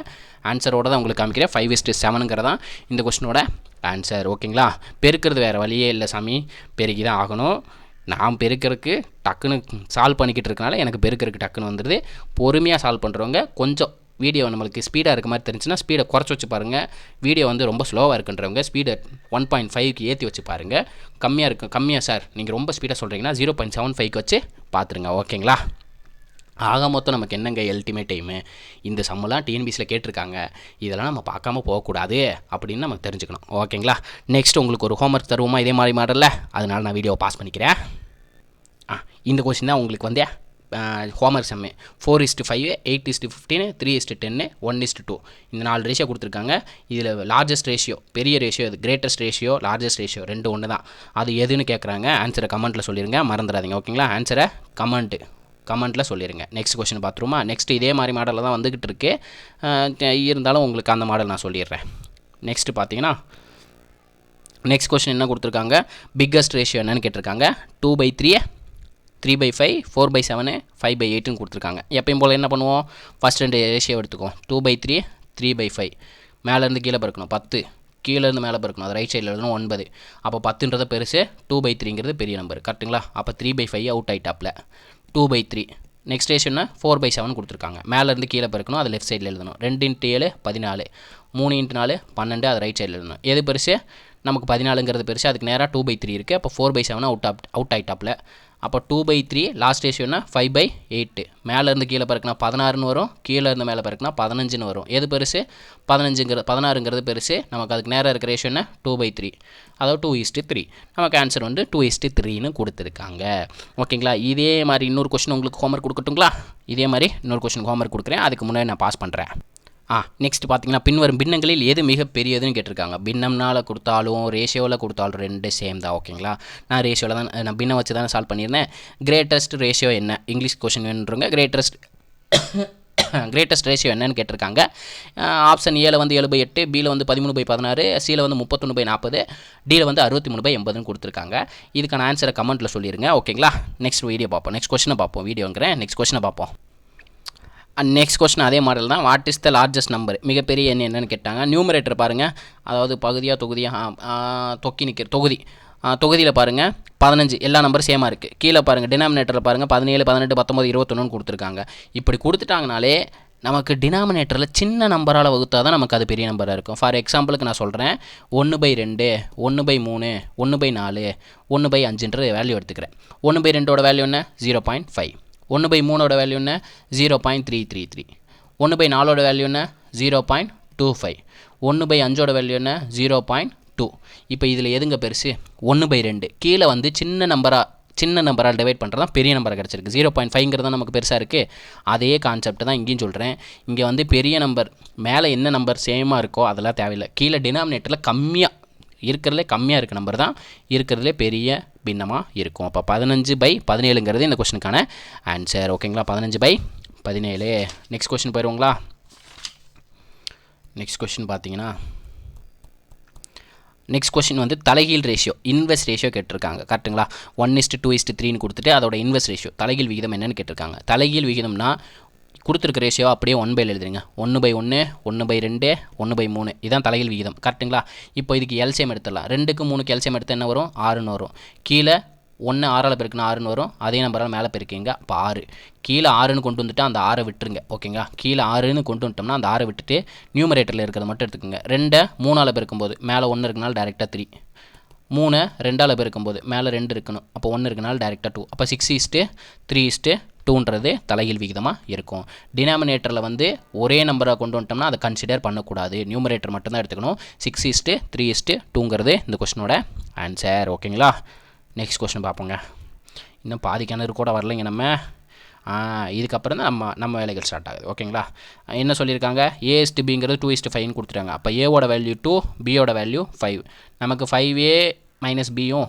ஆன்சரோட தான் உங்களுக்கு காமிக்கிறேன். 5:7ங்கிறதான் இந்த கொஸ்டினோட ஆன்சர். ஓகேங்களா? பெருக்கிறது வேறு வழியே இல்லை சாமி, பெருக்கி தான் ஆகணும். நான் பெருக்கிறதுக்கு டக்குன்னு சால்வ் பண்ணிக்கிட்டு இருக்கனால எனக்கு பெருக்கிறதுக்கு டக்குன்னு வந்துடுது. பொறுமையாக சால்வ் பண்ணுறவங்க கொஞ்சம் வீடியோ நம்மளுக்கு ஸ்பீடாக இருக்க மாதிரி தெரிஞ்சுன்னா ஸ்பீடை குறைச்சி வச்சு பாருங்கள். வீடியோ வந்து ரொம்ப ஸ்லோவாக இருக்குன்றவங்க ஸ்பீடை 1.5க்கு ஏற்றி வச்சு பாருங்கள். கம்மியாக சார் நீங்கள் ரொம்ப ஸ்பீடாக சொல்கிறீங்கன்னா 0.75க்கு வச்சு பார்த்துருங்க. ஓகேங்களா? ஆக மொத்தம் நமக்கு என்னங்க அல்டிமேட் டைமு, இந்த சம்மெல்லாம் டிஎன்பிசியில் கேட்டிருக்காங்க, இதெல்லாம் நம்ம பார்க்காம போகக்கூடாது அப்படின்னு நம்ம தெரிஞ்சுக்கணும். ஓகேங்களா? நெக்ஸ்ட் உங்களுக்கு ஒரு ஹோம்ஒர்க் தருவோமா இதே மாதிரி மாடலில்? அதனால் நான் வீடியோவை பாஸ் பண்ணிக்கிறேன். இந்த கொஸ்டின் தான் உங்களுக்கு வந்து ஹோம்ஒர்க் செம்மு. 4:5, 8:15, 3:10, 1:2 இந்த 4 ரேஷியோ கொடுத்துருக்காங்க. இதில் லார்ஜஸ்ட் ரேஷியோ, பெரிய ரேஷியோ இது, கிரேட்டஸ்ட் ரேஷியோ, லார்ஜஸ்ட் ரேஷியோ ரெண்டு ஒன்று தான். அது எதுன்னு கேட்குறாங்க. ஆன்சரை கமெண்ட்டில் சொல்லிடுங்க, மறந்துடாதீங்க. ஓகேங்களா? ஆன்சரை கமெண்ட்டில் சொல்லிடுங்க. Next question பார்த்துருமா? நெக்ஸ்ட் இதே மாதிரி மாடலில் தான் வந்துக்கிட்டு இருக்கு, இருந்தாலும் உங்களுக்கு அந்த மாடல் நான் சொல்லிடுறேன். நெக்ஸ்ட்டு பார்த்தீங்கன்னா நெக்ஸ்ட் கொஸ்டின் என்ன கொடுத்துருக்காங்க? பிக்கஸ்ட் ரேஷியோ என்னன்னு கேட்டிருக்காங்க. 2/3, 3/5, 4/7, 5/8ன்னு கொடுத்துருக்காங்க. எப்பயும் போல் என்ன பண்ணுவோம்? ஃபஸ்ட் 2 ரேஷியோ எடுத்துக்குவோம். 2/3, 3/5. மேலேருந்து கீழே பெருக்கணும் 10, கீழேருந்து மேலே பெருக்கணும், அது ரைட் சைடில் எழுதணும் 9. அப்போ 10ன்றது பெருசு, 2/3ங்கிறது பெரிய நம்பர். கரெக்டுங்களா? அப்போ 3/5 அவுட் ஆகிட்டாப்பில். 2/3. நெக்ஸ்ட் ரேஷியோன்னா 4/7 கொடுத்துருக்காங்க. மேலேருந்து கீழே பெருக்கணும், அது லெஃப்ட் சைடில் எழுதணும். 2 × 7 14, 3 × 4 12, அது ரைட் சைடில் எழுதணும். எது பெருசு? நமக்கு 14ங்கிறது பெருசு, அதுக்கு நேராக 2/3 இருக்குது. அப்போ 4/7 அவுட் ஆகிட்டாப்பில். அப்போ 2/3. லாஸ்ட் ரேஷியோன்னா 5/8. மேலேருந்து கீழே பெருக்கினா 16ன்னு வரும், கீழேருந்து மேலே பெருக்கினா 15ன்னு வரும். எது பெருசு? 16ங்கிறது பெருசு. நமக்கு அதுக்கு நேராக இருக்கிற ரேஷியோன்னா 2/3, அதாவது 2:3. நமக்கு ஆன்சர் வந்து 2:3ன்னு கொடுத்துருக்காங்க. ஓகேங்களா? இதே மாதிரி இன்னொரு கொஸ்டின் உங்களுக்கு ஹோம்ஒர்க் கொடுக்கட்டுங்களா? இதே மாதிரி இன்னொரு கொஸ்டின் ஹோம்ஒர்க் கொடுக்குறேன், அதுக்கு முன்னாடி நான் பாஸ் பண்ணுறேன். நெக்ஸ்ட் பார்த்தீங்கன்னா பின்வரும் பின்னங்களில் எது மிக பெரியதுன்னு கேட்டிருக்காங்க. பின்னம்னால் கொடுத்தாலும் ரேஷியோவில் கொடுத்தாலும் ரெண்டு சேம் தான். ஓகேங்களா? நான் ரேஷியோவில் தான், நான் பின்னம் வச்சு தான் சால்வ் பண்ணியிருந்தேன். கிரேட்டஸ்ட் ரேஷியோ என்ன? இங்கிலீஷ் கொஸ்டின் வேணுன்றவங்க கிரேட்டஸ்ட் ரேஷியோ என்னன்னு கேட்டிருக்காங்க. ஆப்ஷன் ஏல வந்து 7/8, பியில் வந்து 13/16, சியில் வந்து 31/40, டியில் வந்து 63/80ன்னு கொடுத்துருக்காங்க. இதுக்கான ஆன்சரை கமெண்ட்டில் சொல்லிடுங்க. ஓகேங்களா? நெக்ஸ்ட் வீடியோ பார்ப்போம், நெக்ஸ்ட் கொஸ்டினை பார்ப்போம். வீடியோங்கிறேன், நெக்ஸ்ட் கொஸ்டினை பார்ப்போம். நெக்ஸ்ட் கொஸ்டின் அதே மாடல் தான். What is the largest number? மிகப்பெரிய எண் என்னன்னு கேட்டாங்க. நியூமரேட்டர் பாருங்கள், அதாவது பகுதியாக தொக்கி நிற்கிற தொகுதியில் பாருங்கள் 15, எல்லா நம்பரும் சேமாக இருக்குது. கீழே பாருங்கள் டினாமினேட்டரில் பாருங்கள் 17, 18, 19, 21 கொடுத்துருக்காங்க. இப்படி கொடுத்துட்டாங்கனாலே நமக்கு டினாமினேட்டரில் சின்ன நம்பரால் வகுத்தா தான் நமக்கு அது பெரிய நம்பராக இருக்கும். ஃபார் எக்ஸாம்பிளுக்கு நான் சொல்கிறேன், 1/2, 1/3, 1/4, 1/5ன்ற வேல்யூ எடுத்துக்கிறேன். 1/2ஓட வேல்யூ என்ன? 0.5. 1/3ஓட வேல்யூ என்ன? 0.333. 1/4ஓட வேல்யூ என்ன? 0.25. 1/5ஓட வேல்யூ என்ன? 0.2. இப்போ இதில் எதுங்க பெருசு? 1/2. கீழே வந்து சின்ன நம்பரால் டிவைட் பண்ணுறது தான் பெரிய நம்பராக கிடச்சிருக்கு. 0.5ங்கிறது தான் நமக்கு பெருசாக இருக்குது. அதே கான்செப்ட் தான் இங்கேயும் சொல்கிறேன். இங்கே வந்து பெரிய நம்பர் மேலே என்ன நம்பர் சேமாக இருக்கோ அதெல்லாம் தேவையில்லை. கீழே டினாமினேட்டரில் இருக்கிறதுலே கம்மியாக இருக்க நம்பர் தான் இருக்கிறதுலே பெரிய பின்னமாக இருக்கும். அப்போ 15/17ங்கிறது இந்த கொஸ்டினுக்கான ஆன்சர். ஓகேங்களா? 15/17. நெக்ஸ்ட் கொஸ்டின் போயிடுவோங்களா? நெக்ஸ்ட் கொஸ்டின் பார்த்தீங்கன்னா நெக்ஸ்ட் கொஸ்டின் வந்து தலைகீழ் ரேஷியோ, இன்வெர்ஸ் ரேஷியோ கேட்டிருக்காங்க. கரெக்டுங்களா? 1:2:3ன்னு கொடுத்துட்டு அதோட இன்வெர்ஸ் ரேஷியோ தலைகீழ் விகிதம் என்னன்னு கேட்டிருக்காங்க. தலைகீழ் விகிதம்னா கொடுத்துருக்க ரேஷியோ அப்படியே 1/L எழுதுறீங்க. 1/1, 1/2, 1/3 இதான் தலைகீழ் விகிதம். கரெக்டுங்களா? இப்போ இதுக்கு எல்சிஎம் எடுத்துடலாம். 2க்கு 3க்கு எல்சிஎம் எடுத்து என்ன வரும்? 6ன்னு வரும். கீழே 1 6ஆல் பெருக்குனா 6ன்னு வரும். அதே நம்பரால் மேலே பெருக்கிங்க. அப்போ 6. கீழே 6ன்னு கொண்டு வந்துட்டு அந்த 6 விட்டுருங்க. ஓகேங்களா? கீழே 6ன்னு கொண்டு வந்துட்டோம்னா அந்த 6 விட்டுட்டு நியூமரேட்டரில் இருக்கிறத மட்டும் எடுத்துக்கோங்க. 2 3ஆல் பெருக்கும்போது மேலே 1 இருக்கனால டேரெக்டாக 3. 3 2ஆல் பெருக்கும்போது மேலே 2 இருக்கணும். அப்போ 1 இருக்கனால டேரெக்டாக 2. அப்போ 6:3:2ன்றது தலைகீழ் விகிதமாக இருக்கும். டினாமினேட்டரில் வந்து ஒரே நம்பரை கொண்டு வந்துட்டோம்னா அதை கன்சிடர் பண்ணக்கூடாது. நியூமரேட்டர் மட்டும்தான் எடுத்துக்கணும். 6:3:2ங்கிறது இந்த கொஸ்டினோட ஆன்சர். ஓகேங்களா? நெக்ஸ்ட் கொஸ்டின் பார்ப்போங்க. இன்னும் பாதி கிணறு கூட வரலைங்க நம்ம. இதுக்கப்புறம் தான் நம்ம வேலைகள் ஸ்டார்ட் ஆகுது. ஓகேங்களா? என்ன சொல்லியிருக்காங்க? A:(B)ங்கிறது 2:5ன்னு கொடுத்துட்டாங்க. அப்போ ஏவோட வேல்யூ 2, பியோட வேல்யூ 5. நமக்கு 5A - Bயும்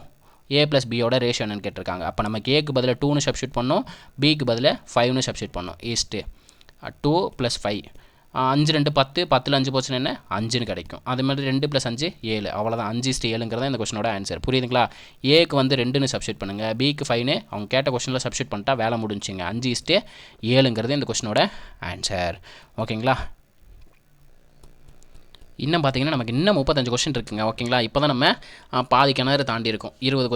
A + Bயோட ரேஷியோ என்னன்னு கேட்டிருக்காங்க. அப்போ நமக்கு Aக்கு பதில் 2ன்னு சப்ஸ்டியூட் பண்ணோம், Bக்கு பதில் 5ன்னு சப்ஸ்டியூட் பண்ணோம். 2 + 5. 5 2 10, 10ல் 5 போச்சுன்னா என்ன? 5ன்னு கிடைக்கும். அது மாதிரி 2 + 5 7. அவ்வளோதான். 5:7ங்கிறத இந்த கொஸ்டினோட ஆன்சர். புரியுதுங்களா? ஏக்கு வந்து 2ன்னு சப்ஸ்டியூட் பண்ணுங்கள், பிக்கு 5ன்னு அவங்க கேட்ட கொஸ்டினில் சப்ஸ்டியூட் பண்ணிட்டா வேலை முடிஞ்சுங்க. 5:7ங்கிறது இந்த கொஸ்டினோட ஆன்சர். ஓகேங்களா? இன்னும் பார்த்தீங்கன்னா நமக்கு இன்னும் 35 கொஸ்டின் இருக்குங்க. ஓகேங்களா? இப்போ தான் நம்ம பாதி கிணறு தாண்டி இருக்கோம். 20வது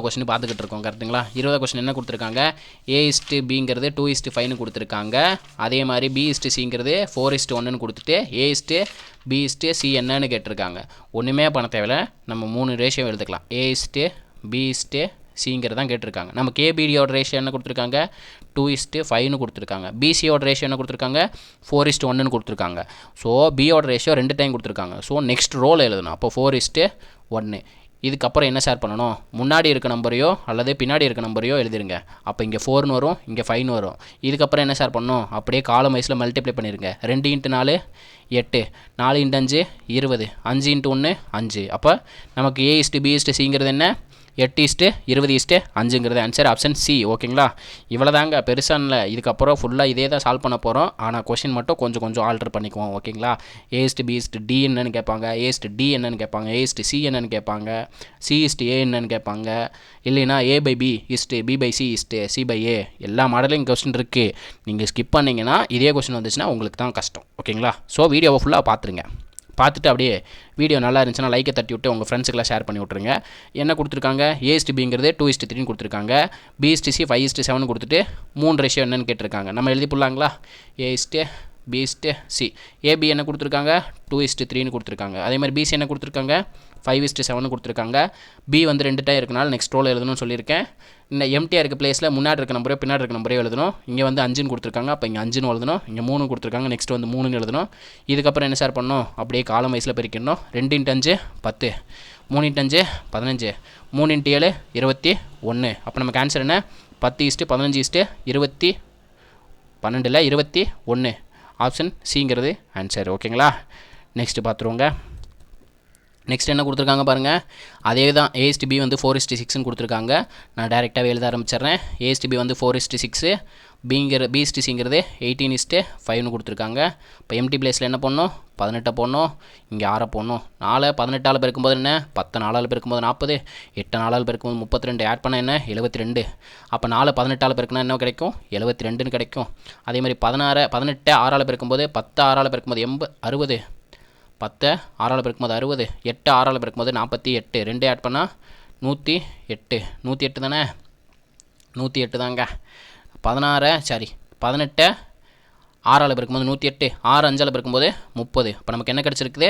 கொஸ்டின் பார்த்துக்கிட்டு இருக்கோம். கரெக்டுங்களா? 20வது கொஸ்டின் என்ன கொடுத்துருக்காங்க? A:(B)ங்கிறது 2:5ன்னு கொடுத்துருக்காங்க. அதே மாதிரி B:(C)ங்கிறது 4:1ன்னு கொடுத்துட்டு A:(B)C என்னன்னு கேட்டிருக்காங்க. ஒன்றுமே பண்ண தேவையில்ல, நம்ம 3 ரேஷியோ எடுத்துக்கலாம். A:(B)C தான் கேட்டிருக்காங்க. நமக்கு ABDயோட ரேஷியோ என்ன கொடுத்துருக்காங்க? 2:5ன்னு கொடுத்துருக்காங்க. BCயோட ரேஷியோ என்ன கொடுத்துருக்காங்க? 4:1ன்னு கொடுத்துருக்காங்க. ஸோ பியோட ரேஷியோ 2 டைம் கொடுத்துருக்காங்க. ஸோ நெக்ஸ்ட் ரோல் எழுதணும். அப்போ 4:1. இதுக்கப்புறம் என்ன ஷேர் பண்ணணும்? முன்னாடி இருக்க நம்பரையோ அல்லது பின்னாடி இருக்க நம்பரையோ எழுதிருங்க. அப்போ இங்கே 4ன்னு வரும், இங்கே 5ன்னு வரும். இதுக்கப்புறம் என்ன ஷேர் பண்ணணும்? அப்படியே காலம் வைஸில் மல்டிப்ளை பண்ணிடுங்க. 2 × 4 8, 4 × 5 20, 5 × 1 5. அப்போ நமக்கு A:(B)C என்ன? 8:20:5ங்கிறது ஆன்சர். Option C. ஓகேங்களா? இவ்வளோ தாங்க, பெருசாக இல்லை. இதுக்கப்புறம் ஃபுல்லாக இதே தான் சால்வ் பண்ண போகிறோம். ஆனால் கொஷின் மட்டும் கொஞ்சம் ஆல்டர் பண்ணிக்குவோம். ஓகேங்களா? A:(B)D என்னன்னு கேட்பாங்க, A:(D) என்னன்னு கேட்பாங்க, A:(C) என்னன்னு கேட்பாங்க, C:(A) என்னன்னு கேட்பாங்க. இல்லைன்னா A/B B/C C/A. எல்லா மாடலையும் கொஸ்டின் இருக்குது. நீங்கள் ஸ்கிப் பண்ணிங்கன்னா இதே கொஸ்டின் வந்துச்சுன்னா உங்களுக்கு தான் கஷ்டம். ஓகேங்களா? ஸோ வீடியோவை ஃபுல்லாக பார்த்துருங்க. பார்த்துட்டு அப்படியே வீடியோ நல்லா இருந்துச்சுன்னா லைக்கை தட்டி விட்டு உங்கள் ஃப்ரெண்ட்ஸுக்கெல்லாம் ஷேர் பண்ணி விட்ருங்க. என்ன கொடுத்துருக்காங்க? A:(B)ங்கிறது 2:3ன்னு கொடுத்துருக்காங்க. B:(C) 5:7ன்னு கொடுத்துட்டு 3 ரேஷியோ என்னன்னு கேட்டிருக்காங்க. நம்ம எழுதி போடலாங்களா? A:(B)C. AB என்ன கொடுத்துருக்காங்க? 2:3ன்னு கொடுத்துருக்காங்க. அதே மாதிரி BC என்ன கொடுத்துருக்காங்க? 5:7ன்னு கொடுத்துருக்காங்க. B வந்து 2 டைம் இருக்கனால நெக்ஸ்ட் ரோல் எழுதணும்னு சொல்லியிருக்கேன். இந்த எம்டிஆர் இருக்க பிளேஸில் முன்னாடி இருக்க நம்பரோ பின்னாடி இருக்க நம்பரோ எழுதணும். இங்கே வந்து 5ன்னு கொடுத்துருக்காங்க. அப்போ இங்கே 5ன்னு எழுதணும். இங்கே 3 கொடுத்துருக்காங்க. நெக்ஸ்ட் வந்து 3ன்னு எழுதணும். இதுக்கப்புறம் என்ன சார் பண்ணணும்? அப்படியே காலம் வயசில் பெருக்கிடணும். 2 × 5 10, 3 × 5 15, 3 × 7 21. அப்போ நமக்கு ஆன்சர் என்ன? 10:15:20 12 21. ஆப்ஷன் சிங்கிறது ஆன்சர். ஓகேங்களா? நெக்ஸ்ட்டு பார்த்துருவோங்க. நெக்ஸ்ட் என்ன கொடுத்துருக்காங்க பாருங்கள். அதே தான் A:(B) வந்து 4:6ன்னு கொடுத்துருக்காங்க. நான் டேரெக்டாகவே எழுத ஆரம்பிச்சிட்றேன். A:(B) வந்து 4:6, B:(C)ங்கிறது 18:5ன்னு கொடுத்துருக்காங்க. இப்போ எம்டி பிளேஸில் என்ன பண்ணணும்? 18 போடணும். இங்கே 6 போடணும். 4 18ஆல் பெருக்கும்போது என்ன? 10 4ஆல் பெருக்கும்போது 40, 8 4ஆல் பெருக்கும்போது 32, ஆட் பண்ண என்ன? 72. அப்போ 4 18ஆல் பெருக்குனா என்ன கிடைக்கும்? 72ன்னு கிடைக்கும். அதே மாதிரி 18 6ஆல் பெருக்கும்போது 10 6ஆல் பெருக்கும்போது 60, 10 6ஆல் பெருக்கும்போது 60, 8 6ஆல் பெருக்கும்போது 48, 2 ஆட் பண்ணால் 108. 108 தானே? 108 தாங்க. 18 6ஆல் பெருக்கும்போது 108, 6 5ஆல் பெருக்கும்போது 30. அப்போ நமக்கு என்ன கிடச்சிருக்குது?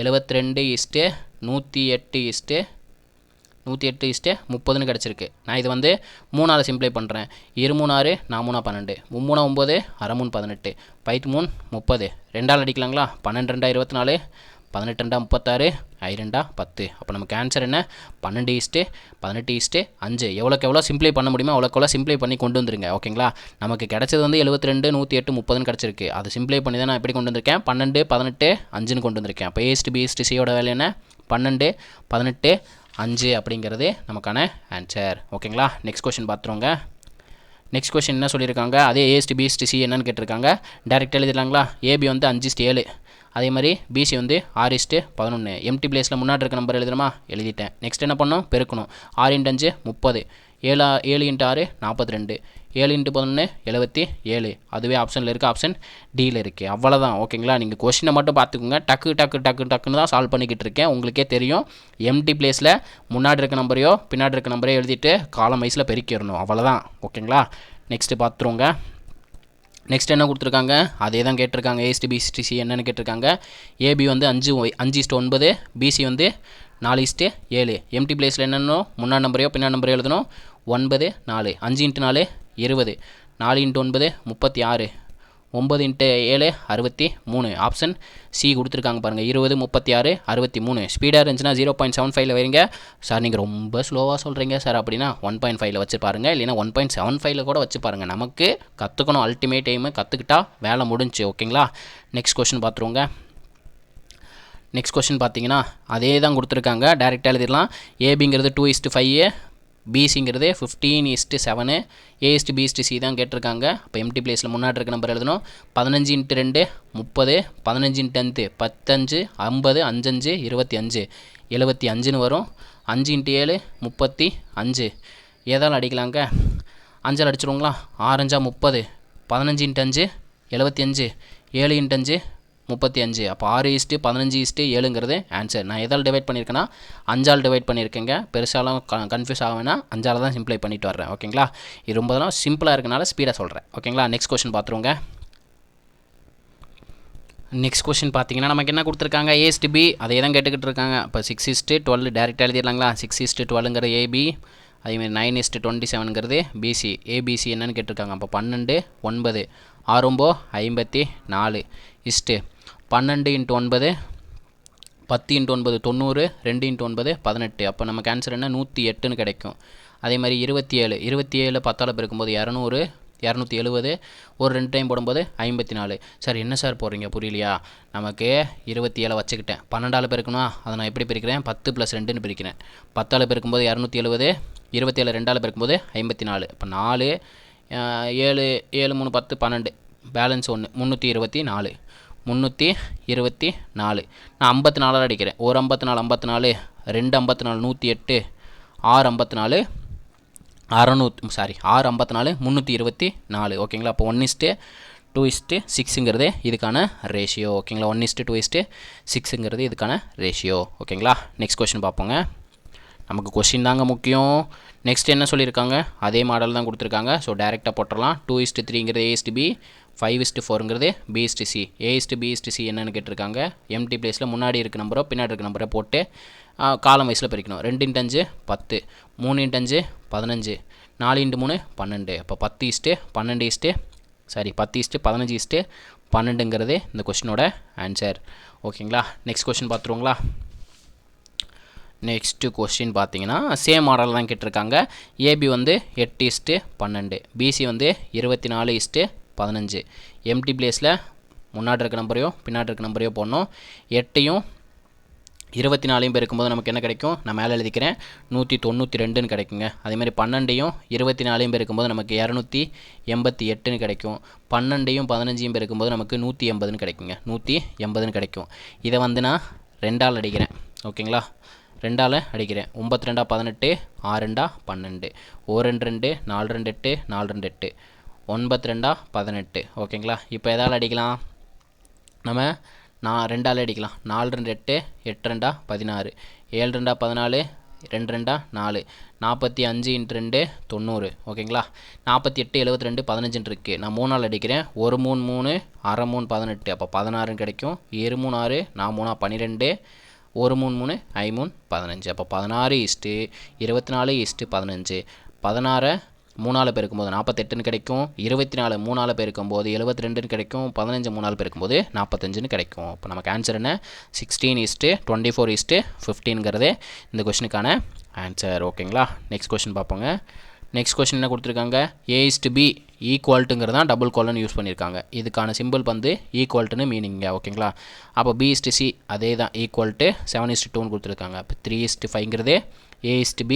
72:108:30ன்னு கிடச்சிருக்கு. நான் இது வந்து 3ஆல் சிம்ப்ளை பண்ணுறேன். 2 3 6, 4 3 12, 3 9, 6 3 18, 5 3 30. 2ஆல் அடிக்கலாங்களா? 12 2 24, 18 2 36, 5 2 10. அப்போ நமக்கு ஆன்சர் என்ன? 12:18:5. எவ்வளோக்கு எவ்வளோ சிம்ப்ளை பண்ண முடியுமோ அவ்வளோக்கு சிம்ப்ளை பண்ணி கொண்டு வந்துருங்க. ஓகேங்களா? நமக்கு கிடச்சது வந்து 72 108 30ன்னு கிடச்சிருக்கு. அது சிம்ப்ளை பண்ணி தான் நான் எப்படி கொண்டு வந்திருக்கேன்? 12 18 5ன்னு கொண்டு வந்திருக்கேன். அப்போ A:(B)Cயோட வேலை என்ன? 12 18 5 அப்படிங்கிறது நமக்கான ஆன்சர். ஓகேங்களா? நெக்ஸ்ட் கொஸ்டின் பார்த்துருவோங்க. நெக்ஸ்ட் கொஸ்டின் என்ன சொல்லியிருக்காங்க? அதே A:(B)C என்னன்னு கேட்டிருக்காங்க. டேரெக்டாக எழுதிடலாங்களா? AB வந்து 5:7, அதே மாதிரி BC வந்து 6:11. எம்டி பிளேஸில் முன்னாடி இருக்க நம்பர் எழுதணுமா? எழுதிட்டேன். நெக்ஸ்ட் என்ன பண்ணணும்? பெருக்கணும். 6 × 5 30, 7 7 × 6 42, 7 × 11 77. அதுவே ஆப்ஷனில் இருக்குது, ஆப்ஷன் டியில் இருக்குது. அவ்வளோதான் ஓகேங்களா. நீங்கள் கொஸ்டினை மட்டும் பார்த்துக்கோங்க. டக்குன்னு தான் சால்வ் பண்ணிக்கிட்டு இருக்கேன். உங்களுக்கே தெரியும், எம்டி பிளேஸில் முன்னாடி இருக்க நம்பரையோ பின்னாடி இருக்க நம்பரையோ எழுதிட்டு காலம் வைஸில் பெருக்கிடணும். அவ்வளோதான் ஓகேங்களா. நெக்ஸ்ட்டு பார்த்துருவோங்க. நெக்ஸ்ட் என்ன கொடுத்துருக்காங்க, அதே தான் கேட்டிருக்காங்க. A/B/C என்னென்னு கேட்டிருக்காங்க. ஏபி வந்து 5:9, பிசி வந்து 4:7. எம்டி பிளேஸில் என்னென்னோ முன்னாடி நம்பரையோ பின்னாடி நம்பரையோ எழுதணும். 9 4 5 × 4 20, 4 × 9 36, 9 × 7 63. ஆப்ஷன் சி கொடுத்துருக்காங்க பாருங்கள். 20 36 63. ஸ்பீடாக இருந்துச்சுன்னா 0.75 வைங்க சார். நீங்கள் ரொம்ப ஸ்லோவாக சொல்கிறீங்க சார் அப்படின்னா 1.5 வச்சு பாருங்கள், இல்லைன்னா 1.75 கூட வச்சு பாருங்கள். நமக்கு கற்றுக்கணும், அல்டிமேட் எய்மு. கற்றுக்கிட்டா வேலை முடிஞ்சு ஓகேங்களா. நெக்ஸ்ட் கொஸ்டின் பார்த்துருவோங்க. நெக்ஸ்ட் கொஸ்டின் பார்த்தீங்கன்னா அதே தான் கொடுத்துருக்காங்க. டேரெக்டாக எழுதிடலாம். ஏபிங்கிறது 2:5, பிசிங்கிறது 15:7, A/B/C தான் கேட்டிருக்காங்க. அப்போ எம்டி பிளேஸில் முன்னாடி இருக்க நம்பர் எழுதணும். 15 × 2 30, 15 × 10 15, 50, 5 25 75ன்னு வரும். 5 × 7 35. ஏதாலும் அடிக்கலாங்க. 5 அடிச்சிருவோங்களா. 6 × 30, 15 × 5 75, 7 × 5 35. அப்போ 6:15:7ங்கிறது ஆன்சர். நான் எதால் டிவைட் பண்ணியிருக்கேன்னா 5ஆல் டிவைட் பண்ணியிருக்கேங்க. பெருசாலாம் கன்ஃபியூஸ் ஆகுனா 5ஆல் தான் சிம்பிளை பண்ணிட்டு வர்றேன் ஓகேங்களா. இது ரொம்ப தான் சிம்பிளாக இருக்கனால ஸ்பீடாக சொல்கிறேன் ஓகேங்களா. நெக்ஸ்ட் கொஸ்டின் பார்த்துருவோங்க. நெக்ஸ்ட் கொஸ்டின் பார்த்தீங்கன்னா நமக்கு என்ன கொடுத்துருக்காங்க, A/B அதே தான் கேட்டுக்கிட்டு இருக்காங்க. இப்போ 6:12 டேரெக்டாக எழுதிடலாங்களா. 6:12ங்கிறது ஏபி, அதேமாதிரி 9:27ங்கிறது பிசி. ஏபிசி என்னென்னு கேட்டிருக்காங்க. அப்போ 12 9 6 54 இஸ்ட்டு 12 × 9 10 × 9 90, 2 × 9 18. அப்போ நமக்கு ஆன்சர் என்ன 108ன்னு கிடைக்கும். அதே மாதிரி 27 10ஆல் பெருக்கும்போது 200 270, ஒரு 2 டைம் போடும்போது 54. சார் என்ன சார் போடுறீங்க புரியலையா. நமக்கு 27 வச்சுக்கிட்டேன். 12ஆல் பெருக்கணுமா, அதை நான் எப்படி பிரிக்கிறேன், 10 + 2ன்னு பிரிக்கிறேன். 10ஆல் பெருக்கும்போது 270, 27 2ஆல் பெருக்கும்போது 54. இப்போ 4 7 7 3 10 12, பேலன்ஸ் 1 324. 324. நான் 54ஆல் அடிக்கிறேன். ஒரு 54 54, 2 54 108, 6 54 654 324 ஓகேங்களா. அப்போ 1:2:6ங்கிறது இதுக்கான ரேஷியோ ஓகேங்களா. 1:2:6ங்கிறது இதுக்கான ரேஷியோ ஓகேங்களா. நெக்ஸ்ட் கொஸ்டின் பார்ப்போங்க. நமக்கு கொஸ்டின் தாங்க முக்கியம். நெக்ஸ்ட் என்ன சொல்லியிருக்காங்க, அதே மாடல் தான் கொடுத்துருக்காங்க. ஸோ டேரெக்டாக போட்டுடலாம். 2:3ங்கிறது A/B, 5:4ங்கிறது B/C. A/B/C என்னென்னு கேட்டிருக்காங்க. எம்டி பிளேஸில் முன்னாடி இருக்க நம்பரோ பின்னாடி இருக்க நம்பரை போட்டு காலம் வைஸில் பிரிக்கணும். 2 × 5 10, 3 × 5 15, 4 × 3 12. அப்போ 10:15:12ங்கிறது இந்த கொஸ்டினோட ஆன்சர் ஓகேங்களா. நெக்ஸ்ட் கொஸ்டின் பார்த்துருவோங்களா. நெக்ஸ்ட்டு கொஸ்டின் பார்த்தீங்கன்னா சேம் மாடல் தான் கேட்டிருக்காங்க. ஏபி வந்து 8:12, பிசி வந்து 24:15. எம்டி பிளேஸில் முன்னாடி இருக்க நம்பரையோ பின்னாடி இருக்க நம்பரையோ போடணும். 8ஐயும் 24ஐயும் பெருக்கும்போது நமக்கு என்ன கிடைக்கும், நான் மேலே எழுதிக்கிறேன் 192ன்னு கிடைக்குங்க. அதேமாதிரி 12ஐயும் 24ஐயும் பெருக்கும்போது நமக்கு 288ன்னு கிடைக்கும். 12ஐயும் 15ஐயும் பெருக்கும்போது நமக்கு 180ன்னு கிடைக்குங்க. 180ன்னு கிடைக்கும். இதை வந்து நான் 2ஆல் அடிக்கிறேன் ஓகேங்களா. 2ஆல் அடிக்கிறேன். 9 2 18, 6 2 12, 1 2 2 4 2 8 4 2 8, 9 2 18 ஓகேங்களா. இப்போ எதால் அடிக்கலாம், நம்ம 2ஆல் அடிக்கலாம். 4 2 8 8 2 16, 7 2 14, 2 2 4, 45 × 2 90 ஓகேங்களா. 48 72 15 இருக்குது. நான் 3ஆல் அடிக்கிறேன். 1 3 3 அரை 3 18. அப்போ 16 கிடைக்கும். 7 3 6, 4 3 12, 1 3 3 5 3 15. அப்போ 16:24:15. 16 3ஆல் பெருக்கும்போது 48ன்னு கிடைக்கும். 24 3ஆல் பெருக்கும்போது 72ன்னு கிடைக்கும். 15 3ஆல் பெருக்கும்போது 45ன்னு கிடைக்கும். இப்போ நமக்கு ஆன்சர் என்ன, 16:24:15ங்கிறது இந்த கொஸ்டினுக்கான ஆன்சர் ஓகேங்களா. நெக்ஸ்ட் கொஸ்டின் பார்ப்போங்க. நெக்ஸ்ட் கொஸ்டின் என்ன கொடுத்துருக்காங்க, A/B ஈக்குவல்ட்டுங்கிறது தான் டபுள் கோலன் யூஸ் பண்ணியிருக்காங்க. இதுக்கான சிம்பிள் வந்து ஈக்குவல்ட்டுன்னு மீனிங்க ஓகேங்களா. அப்போ B/C அதே தான் ஈக்குவல்ட்டு 7:2ன்னு கொடுத்துருக்காங்க. இப்போ 3:5ங்கிறது A/B,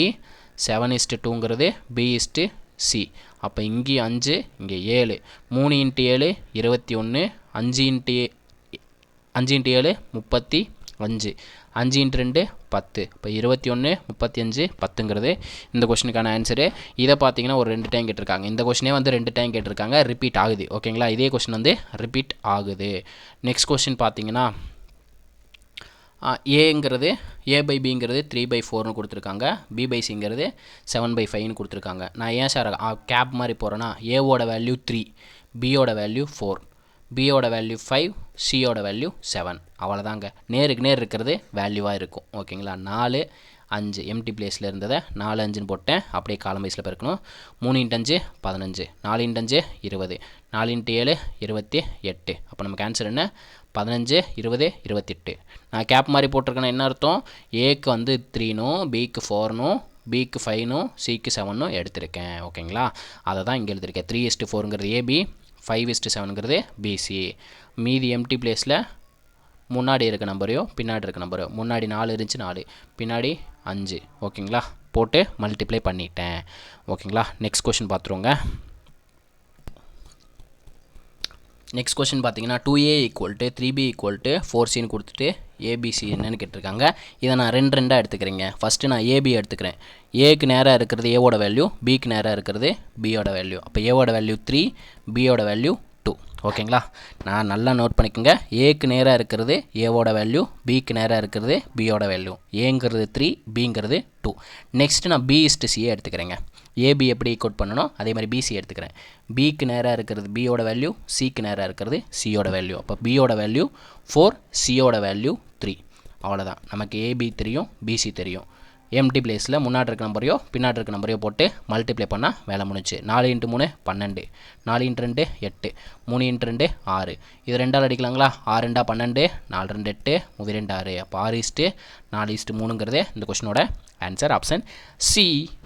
7:2ங்கிறது B/C. அப்போ இங்கே 5 இங்கே 7, 3 × 7 21, 5 × 7 36, 5 5 இன்ட்டு 2 10. இப்போ 21 35 10ங்கிறது இந்த கொஷனுக்கான ஆன்சரு. இதை பார்த்தீங்கன்னா ஒரு 2 டைம் கேட்டிருக்காங்க. இந்த கொஷனே வந்து 2 டைம் கேட்டிருக்காங்க, ரிப்பீட் ஆகுது. ஓகேங்களா, இதே கொஷின் வந்து ரிப்பீட் ஆகுது. நெக்ஸ்ட் கொஷின் பார்த்தீங்கன்னா ஏங்கிறது A/Bங்கிறது 3/4னு கொடுத்துருக்காங்க, B/Cங்கிறது 7/5னு கொடுத்துருக்காங்க. நான் ஏன் சார் கேப் மாதிரி போகிறேன்னா, ஏவோட வேல்யூ 3, பியோட வேல்யூ 4, பியோட வேல்யூ 5, சியோட வேல்யூ 7. அவ்வளோதாங்க. நேருக்கு நேர் இருக்கிறது வேல்யூவாக இருக்கும். ஓகேங்களா, 4 5 எம்டி பிளேஸில் இருந்ததை 4 5ன்னு போட்டேன். அப்படியே காலம் வைஸில் பெருக்கணும். 3 × 5 15, 4 × 5 20, 4 × 7 28. அப்போ நமக்கு ஆன்சர் என்ன? 15 20 28. நான் கேப் மாதிரி போட்டிருக்கேன்னா என்ன அர்த்தம்? ஏக்கு வந்து 3னும், பிக்கு 4னும், பிக்கு 5னும், சிக்கு 7னும் எடுத்திருக்கேன். ஓகேங்களா, அதை தான் இங்கே எழுதியிருக்கேன். 3:4ங்கிறது ஏபி, 5:7ங்கிறது பிசி. மீதி எம்டி பிளேஸில் முன்னாடி இருக்க நம்பரையோ பின்னாடி இருக்க நம்பரையோ, முன்னாடி 4 இருந்துச்சு 4, பின்னாடி 5. ஓகேங்களா, போட்டு மல்டிப்ளை பண்ணிட்டேன். ஓகேங்களா, நெக்ஸ்ட் கொஷின் பார்த்துருவோங்க. நெக்ஸ்ட் கொஷின் பார்த்தீங்கன்னா 2A = 3B = 4Cன்னு கொடுத்துட்டு ஏபிசி என்னன்னு கேட்டிருக்காங்க. இதை நான் 2 2 எடுத்துக்கிறேங்க. ஃபஸ்ட்டு நான் ஏபி எடுத்துக்கிறேன். ஏக்கு நேராக இருக்கிறது ஏவோட வேல்யூ, பிக்கு நேராக இருக்கிறது பியோட வேல்யூ. அப்போ ஏவோட வேல்யூ 3, பியோட வேல்யூ 2. ஓகேங்களா, நான் நல்லா நோட் பண்ணிக்கோங்க. ஏக்கு நேராக இருக்கிறது ஏவோட வேல்யூ, பிக்கு நேராக இருக்கிறது பியோட வேல்யூ. ஏங்கிறது 3, பிங்கிறது 2. நெக்ஸ்ட்டு நான் B/C எடுத்துக்கிறேங்க. ஏபி எப்படி ஈக்குவட் பண்ணணும் அதே மாதிரி பிசி எடுத்துக்கிறேன். பிக்கு நேராக இருக்கிறது பியோட வேல்யூ, சிக்கு நேராக இருக்கிறது சியோட வேல்யூ. அப்போ பியோட வேல்யூ 4, சியோட வேல்யூ 3. அவ்வளோதான். நமக்கு ஏபி தெரியும், பிசி தெரியும். எம்டி பிளேஸில் முன்னாடி இருக்க நம்பரையோ பின்னாடி இருக்க நம்பரையோ போட்டு மல்டிப்ளை பண்ணால் வேலை முடிச்சு. 4 × 3 12, 4 × 2 8, 3 × 2 6. இது 2ஆல் அடிக்கலாங்களா? 6 2 12, 4 2 8, 3 2 6. அப்போ 6:4:3ங்கிறது இந்த கொஷினோட ஆன்சர் ஆப்ஷன் சி.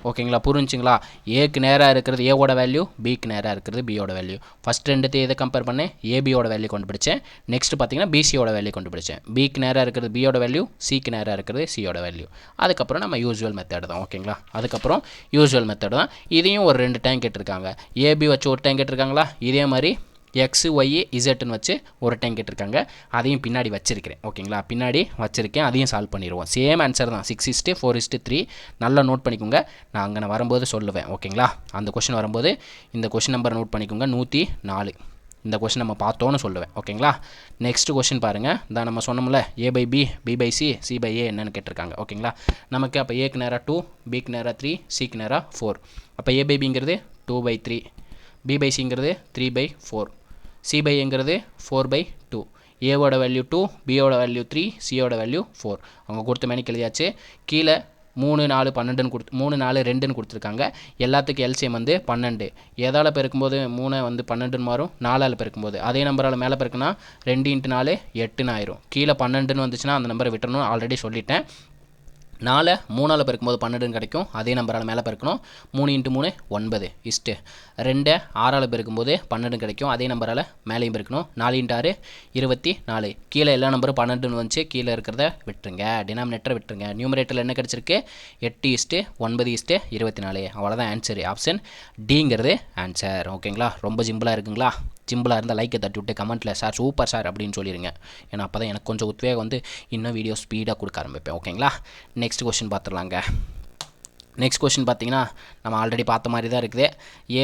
ஓகேங்களா, புரிஞ்சுங்களா? ஏக்கு நேராக இருக்கிறது ஏவோட வேல்யூ, பிக்கு நேராக இருக்கிறது பியோட வேல்யூ. ஃபஸ்ட் ரெண்டுத்தையும் இதை கம்பேர் பண்ணேன், ஏபியோட வேல்யூ கண்டுபிடிச்சேன். நெக்ஸ்ட் பார்த்தீங்கன்னா பிசியோட வேல்யூ கண்டுபிடிச்சேன். பிக்கு நேராக இருக்கிறது பியோட வேல்யூ, சிக்கு நேராக இருக்கிறது சியோட வேல்யூ. அதுக்கப்புறம் நம்ம யூஸ்வல் மெத்தட் தான். ஓகேங்களா, அதுக்கப்புறம் யூஸ்வல் மெத்தட் தான். இதையும் ஒரு 2 டைம் கேட்டிருக்காங்க. ஏபி வச்சு ஒரு டைம் கேட்டிருக்காங்களா, இதே மாதிரி எக்ஸ் ஒய் இசட்னு வச்சு ஒரு டைம் கேட்டிருக்காங்க. அதையும் பின்னாடி வச்சிருக்கிறேன். ஓகேங்களா, பின்னாடி வச்சிருக்கேன். அதையும் சால்வ் பண்ணிடுவோம். சேம் ஆன்சர் தான், 6:4:3. நல்லா நோட் பண்ணிக்கோங்க. நான் அங்கே வரும்போது சொல்லுவேன். ஓகேங்களா, அந்த கொஷின் வரும்போது இந்த கொஷின் நம்பர் நோட் பண்ணிக்கோங்க. 104 இந்த கொஷின் நம்ம பார்த்தோன்னு சொல்லுவேன். ஓகேங்களா, நெக்ஸ்ட் கொஷின் பாருங்கள். இந்த நம்ம சொன்னோம்ல A/B, B/C, C/A என்னன்னு கேட்டிருக்காங்க. ஓகேங்களா, நமக்கு அப்போ ஏக்கு நேராக 2, பிக்கு நேராக 3, சிக்கு நேராக 4. அப்போ A/Bங்கிறது 2/3, B/Cங்கிறது 3/4, C/Aங்கிறது 4/2. ஏவோட வேல்யூ 2, பியோட வேல்யூ 3, சியோட வேல்யூ 4. அவங்க கொடுத்த மேனிக்கு எழுதியாச்சு. கீழே 3 4 12ன்னு 3 4 2ன்னு கொடுத்துருக்காங்க. எல்லாத்துக்கும் எல்சிஎம் வந்து 12. எதால் பெருக்கும்போது 3 வந்து 12ன்னு மாறும், 4ஆல் பெருக்கும்போது. அதே நம்பரால் மேலே பெருக்குனா 2 × 4 8ன்னு ஆயிரும். கீழே 12ன்னு வந்துச்சுன்னா அந்த நம்பரை விட்டுறணும், ஆல்ரெடி சொல்லிட்டேன். 4 3ஆல் பெருக்கும்போது 12ன்னு கிடைக்கும். அதே நம்பரால் மேலே பெருக்கணும். 3 × 3 9 இஸ்ட்டு 2 6ஆல் பெருக்கும்போது 12 கிடைக்கும். அதே நம்பரால் மேலேயும் பெருக்கணும். 4 × 6 24. கீழே எல்லா நம்பரும் 12ன்னு வந்துச்சு, கீழே இருக்கிறத விட்டுருங்க, டினாமினேட்டரை விட்டுருங்க. நியூமரேட்டரில் என்ன கிடச்சிருக்கு? 8:9:24. அவ்வளோதான் ஆன்சர். ஆப்ஷன் டிங்கிறது ஆன்சர். ஓகேங்களா, ரொம்ப சிம்பிளாக இருக்குங்களா? சிம்பிளாக இருந்தால் லைக்கை தட்டி விட்டு கமெண்ட்டில் சார் சூப்பர் சார் அப்படின்னு சொல்லிடுங்க. ஏன்னா அப்போ தான் எனக்கு கொஞ்சம் உத்வேகம் வந்து இன்னும் வீடியோ ஸ்பீடாக கொடுக்க ஆரம்பிப்பேன். ஓகேங்களா, நெக்ஸ்ட் கொஷின் பார்த்துடலாங்க. நெக்ஸ்ட் கொஷின் பார்த்தீங்கன்னா நம்ம ஆல்ரெடி பார்த்த மாதிரி தான் இருக்குது.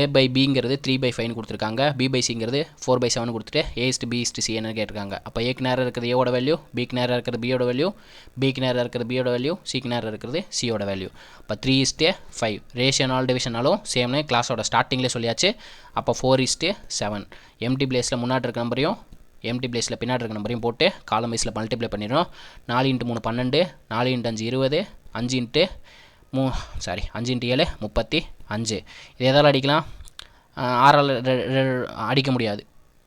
A/Bங்கிறது 3/5ன்னு கொடுத்துருக்காங்க. B/Cங்கிறது 4/7 கொடுத்துட்டு A/B/C என்னன்னு கேட்டிருக்காங்க. அப்போ ஏக்கு நேராக இருக்கிறது ஏவோட வேல்யூ, பிக்கு நேராக இருக்கிறது பியோட வேல்யூ, பிக்கு நேராக இருக்கிறது பியோட வேல்யூ, சிக்கு நேராக இருக்கிறது சியோட வேல்யூ. அப்போ 3:5 ரேஷியோனாலும் டிவிஷனாலும் சேம்னு கிளாஸோட ஸ்டார்டிங்லேயே சொல்லியாச்சு. அப்போ 4:7 எம்டி பிளேஸில் முன்னாடி இருக்க நம்பரையும் எம்டி பிளேஸில் பின்னாடி இருக்க நம்பரையும் போட்டு காலம் வைஸில் மல்டிப்ளை பண்ணிடுறோம். 4 × 3 12, 4 × 5 20, 5 × 7 35. இது எதால் அடிக்கலாம்? 6ஆல் அடிக்க முடியாது,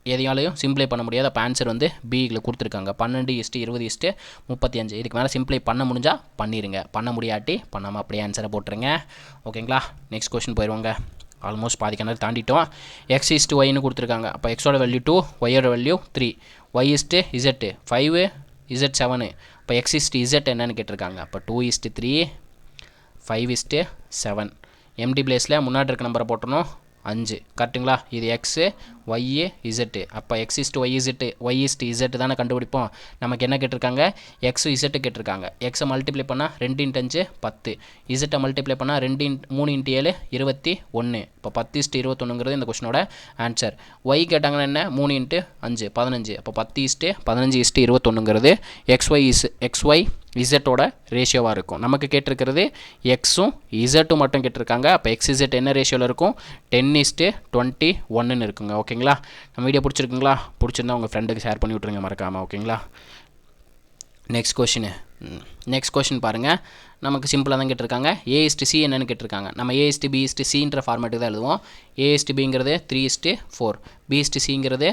எதையாலையும் சிம்பிளை பண்ண முடியாது. அப்போ ஆன்சர் வந்து பியில் கொடுத்துருக்காங்க. 12:20:35. இதுக்கு மேலே சிம்பிளை பண்ண முடிஞ்சால் பண்ணிடுங்க, பண்ண முடியாட்டி பண்ணாமல் அப்படியே ஆன்சரை போட்டுருங்க. ஓகேங்களா, நெக்ஸ்ட் கொஸ்டின் போயிடுவாங்க. ஆல்மோஸ்ட் பாதி கிணறு தாண்டிட்டோம். X/Yன்னு கொடுத்துருக்காங்க. அப்போ எக்ஸோட வேல்யூ 2, ஒய்யோட வேல்யூ 3, Y/Z 5, Z 7. இப்போ X/Z என்னன்னு கேட்டிருக்காங்க. அப்போ 2:3, 5:7. எம்டி பிளேஸில் முன்னாடி இருக்க நம்பரை போட்டணும், 5 கரெக்டுங்களா. இது எக்ஸு ஒய்யு இசட்டு. அப்போ x is to y z y is to z தானே கண்டுபிடிப்போம். நமக்கு என்ன கேட்டிருக்காங்க, எக்ஸு இசட்டு கேட்டிருக்காங்க. எக்ஸை மல்டிப்ளை பண்ணால் 2 × 5 10, இசட்டை மல்டிப்ளை பண்ணால் 3 × 7 21. இப்போ 10:21ங்கிறது இந்த கொஸ்டினோட ஆன்சர். ஒய் கேட்டாங்கன்னா என்ன, 3 × 5 15. அப்போ 10:15:21ங்கிறது எக்ஸ்ஒய் இசட்டோட ரேஷியோவாக இருக்கும். நமக்கு கேட்டிருக்கிறது எக்ஸும் இசட்டும் மட்டும் கேட்டிருக்காங்க. அப்போ எக்ஸ் இசட் என்ன ரேஷியோவில் இருக்கும், 10:21 இருக்குங்க. ஓகேங்களா. நம்ம வீடியோ பிடிச்சிருக்குங்களா, பிடிச்சிருந்தா உங்கள் ஃப்ரெண்டுக்கு ஷேர் பண்ணி விட்ருங்க மறக்காமல். ஓகேங்களா. நெக்ஸ்ட் கொஷின் பாருங்கள். நமக்கு சிம்பிளாக தான் கேட்டிருக்காங்க. A/C என்னென்னு கேட்டிருக்காங்க. நம்ம A/B/Cன்ற ஃபார்மேட்டுக்கு தான் எழுதுவோம். A/Bங்கிறது 3:4, B/Cங்கிறது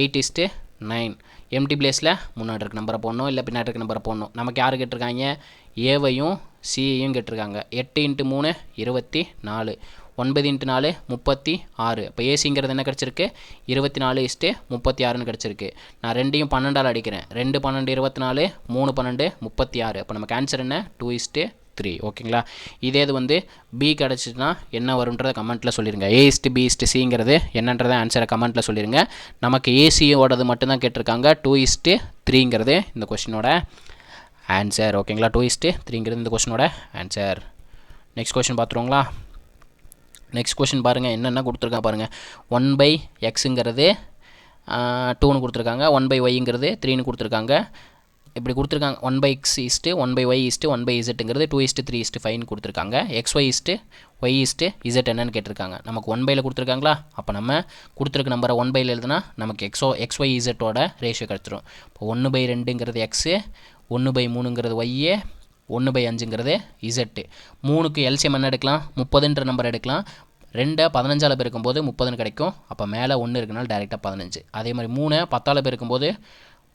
8:9. எம்டி பிளேஸில் முன்னாடி இருக்க நம்பரை போடணும், இல்லை பின்னாடி இருக்க நம்பரை போடணும். நமக்கு யார் கேட்டிருக்காங்க, ஏவையும் சியையும் கேட்டிருக்காங்க. 8 × 3 24, 9 × 4 36. இப்போ ஏசிங்கிறது என்ன கிடச்சிருக்கு, 24:36ன்னு கிடச்சிருக்கு. நான் ரெண்டையும் 12ஆல் அடிக்கிறேன். 2 12 24, 3 12 36. அப்போ நமக்கு ஆன்சர் என்ன, 2:3. ஓகேங்களா. இதே இது வந்து பி கிடச்சிச்சுன்னா என்ன வரும்ன்றதை கமெண்ட்டில் சொல்லிடுங்க. A/B/Cங்கிறது என்னன்றதை ஆன்சரை கமெண்ட்டில் சொல்லிடுங்க. நமக்கு ஏசியோடது மட்டும்தான் கேட்டிருக்காங்க. 2:3ங்கிறது இந்த கொஸ்டினோட ஆன்சர். ஓகேங்களா. 2:3ங்கிறது இந்த கொஸ்டினோட ஆன்சர். நெக்ஸ்ட் கொஸ்டின் பார்த்துருவோங்களா. நெக்ஸ்ட் கொஸ்டின் பாருங்கள், என்னென்ன கொடுத்துருக்காங்க பாருங்கள். 1/xங்கிறது 2ன்னு கொடுத்துருக்காங்க. 1/yங்கிறது 3ன்னு கொடுத்துருக்காங்க. இப்படி கொடுத்துருக்காங்க. 1/x = 1/y = 1/zங்கிறது 2:3:5ன்னு கொடுத்துருக்காங்க. xy/y/z என்னன்னு கேட்டிருக்காங்க. நமக்கு 1/ல கொடுத்துருக்காங்களா. அப்போ நம்ம கொடுத்துருக்க நம்பரை 1/ல எழுதுனா நமக்கு xy/zோட ரேஷியோ கிடச்சிரும். இப்போ 1/2ங்கிறது எக்ஸு, 1/3ங்கிறது ஒய்யு, 1/5ங்கிறது இசட்டு. 3க்கு எல்சிஎம் என்ன எடுக்கலாம், 30ன்ற நம்பர் எடுக்கலாம். 2 15ஆல் பெருக்கும்போது 30ன்னு கிடைக்கும். அப்போ மேலே 1 இருக்குனால டேரெக்டாக 15. அதே மாதிரி 3 10ஆல் பெருக்கும்போது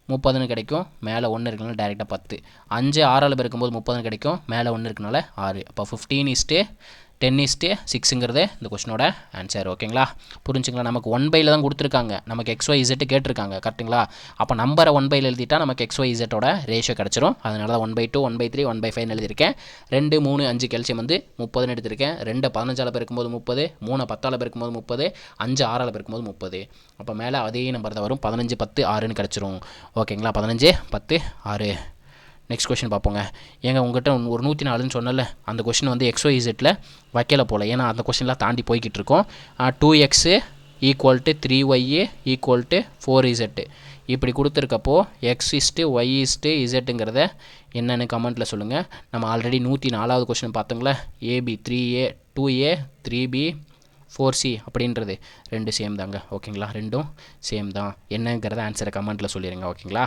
30ன்னு கிடைக்கும். மேலே 1 இருக்குனால டேரெக்டாக 10. 5 6ஆல் பெருக்கும்போது 30ன்னு கிடைக்கும். மேலே 1 இருக்குனால 6. அப்போ 15:10:6ங்கிறது இந்த கொஸ்டினோட ஆன்சர். ஓகேங்களா. புரிஞ்சுங்களா. நமக்கு 1/ல தான் கொடுத்துருக்காங்க. நமக்கு XYZ கேட்டிருக்காங்க. கரெக்டுங்களா. அப்போ நம்பரை 1/ல எழுதிட்டா நமக்கு XYZோட ரேஷியோ கிடச்சிரும். அதனால தான் 1/2, 1/3, 1/5 எழுதியிருக்கேன். 2 3 5 கெல்சியம் வந்து 30ன்னு எடுத்திருக்கேன். 2 15ஆல் பெருக்கும்போது 30, 3 10ஆல் பெருக்கும்போது 30, 5 6ஆல் பெருக்கும்போது 30. அப்போ மேலே அதே நம்பர் தான் வரும். 15 10 6ன்னு கிடச்சிரும். ஓகேங்களா. 15 10 6. நெக்ஸ்ட் கொஸ்டின் பார்ப்போங்க. ஏங்க உங்கள்கிட்ட ஒரு 104ன்னு சொன்னல, அந்த கொஸ்டின் வந்து XYZல வைக்கல போல். ஏன்னா அந்த கொஸ்டின்லாம் தாண்டி போய்கிட்டு இருக்கோம். 2x = 3y = 4z இப்படி கொடுத்துருக்கப்போ x/y/zங்கிறத என்னென்னு கமெண்ட்டில் சொல்லுங்கள். நம்ம ஆல்ரெடி 104வது கொஸ்டின் பார்த்தோங்களே. AB 3a 2a 3b 4c அப்படின்றது 2 சேம் தாங்க. ஓகேங்களா. 2ம் சேம் தான். என்னங்கிறத ஆன்சரை கமெண்ட்டில் சொல்லிடுங்க. ஓகேங்களா.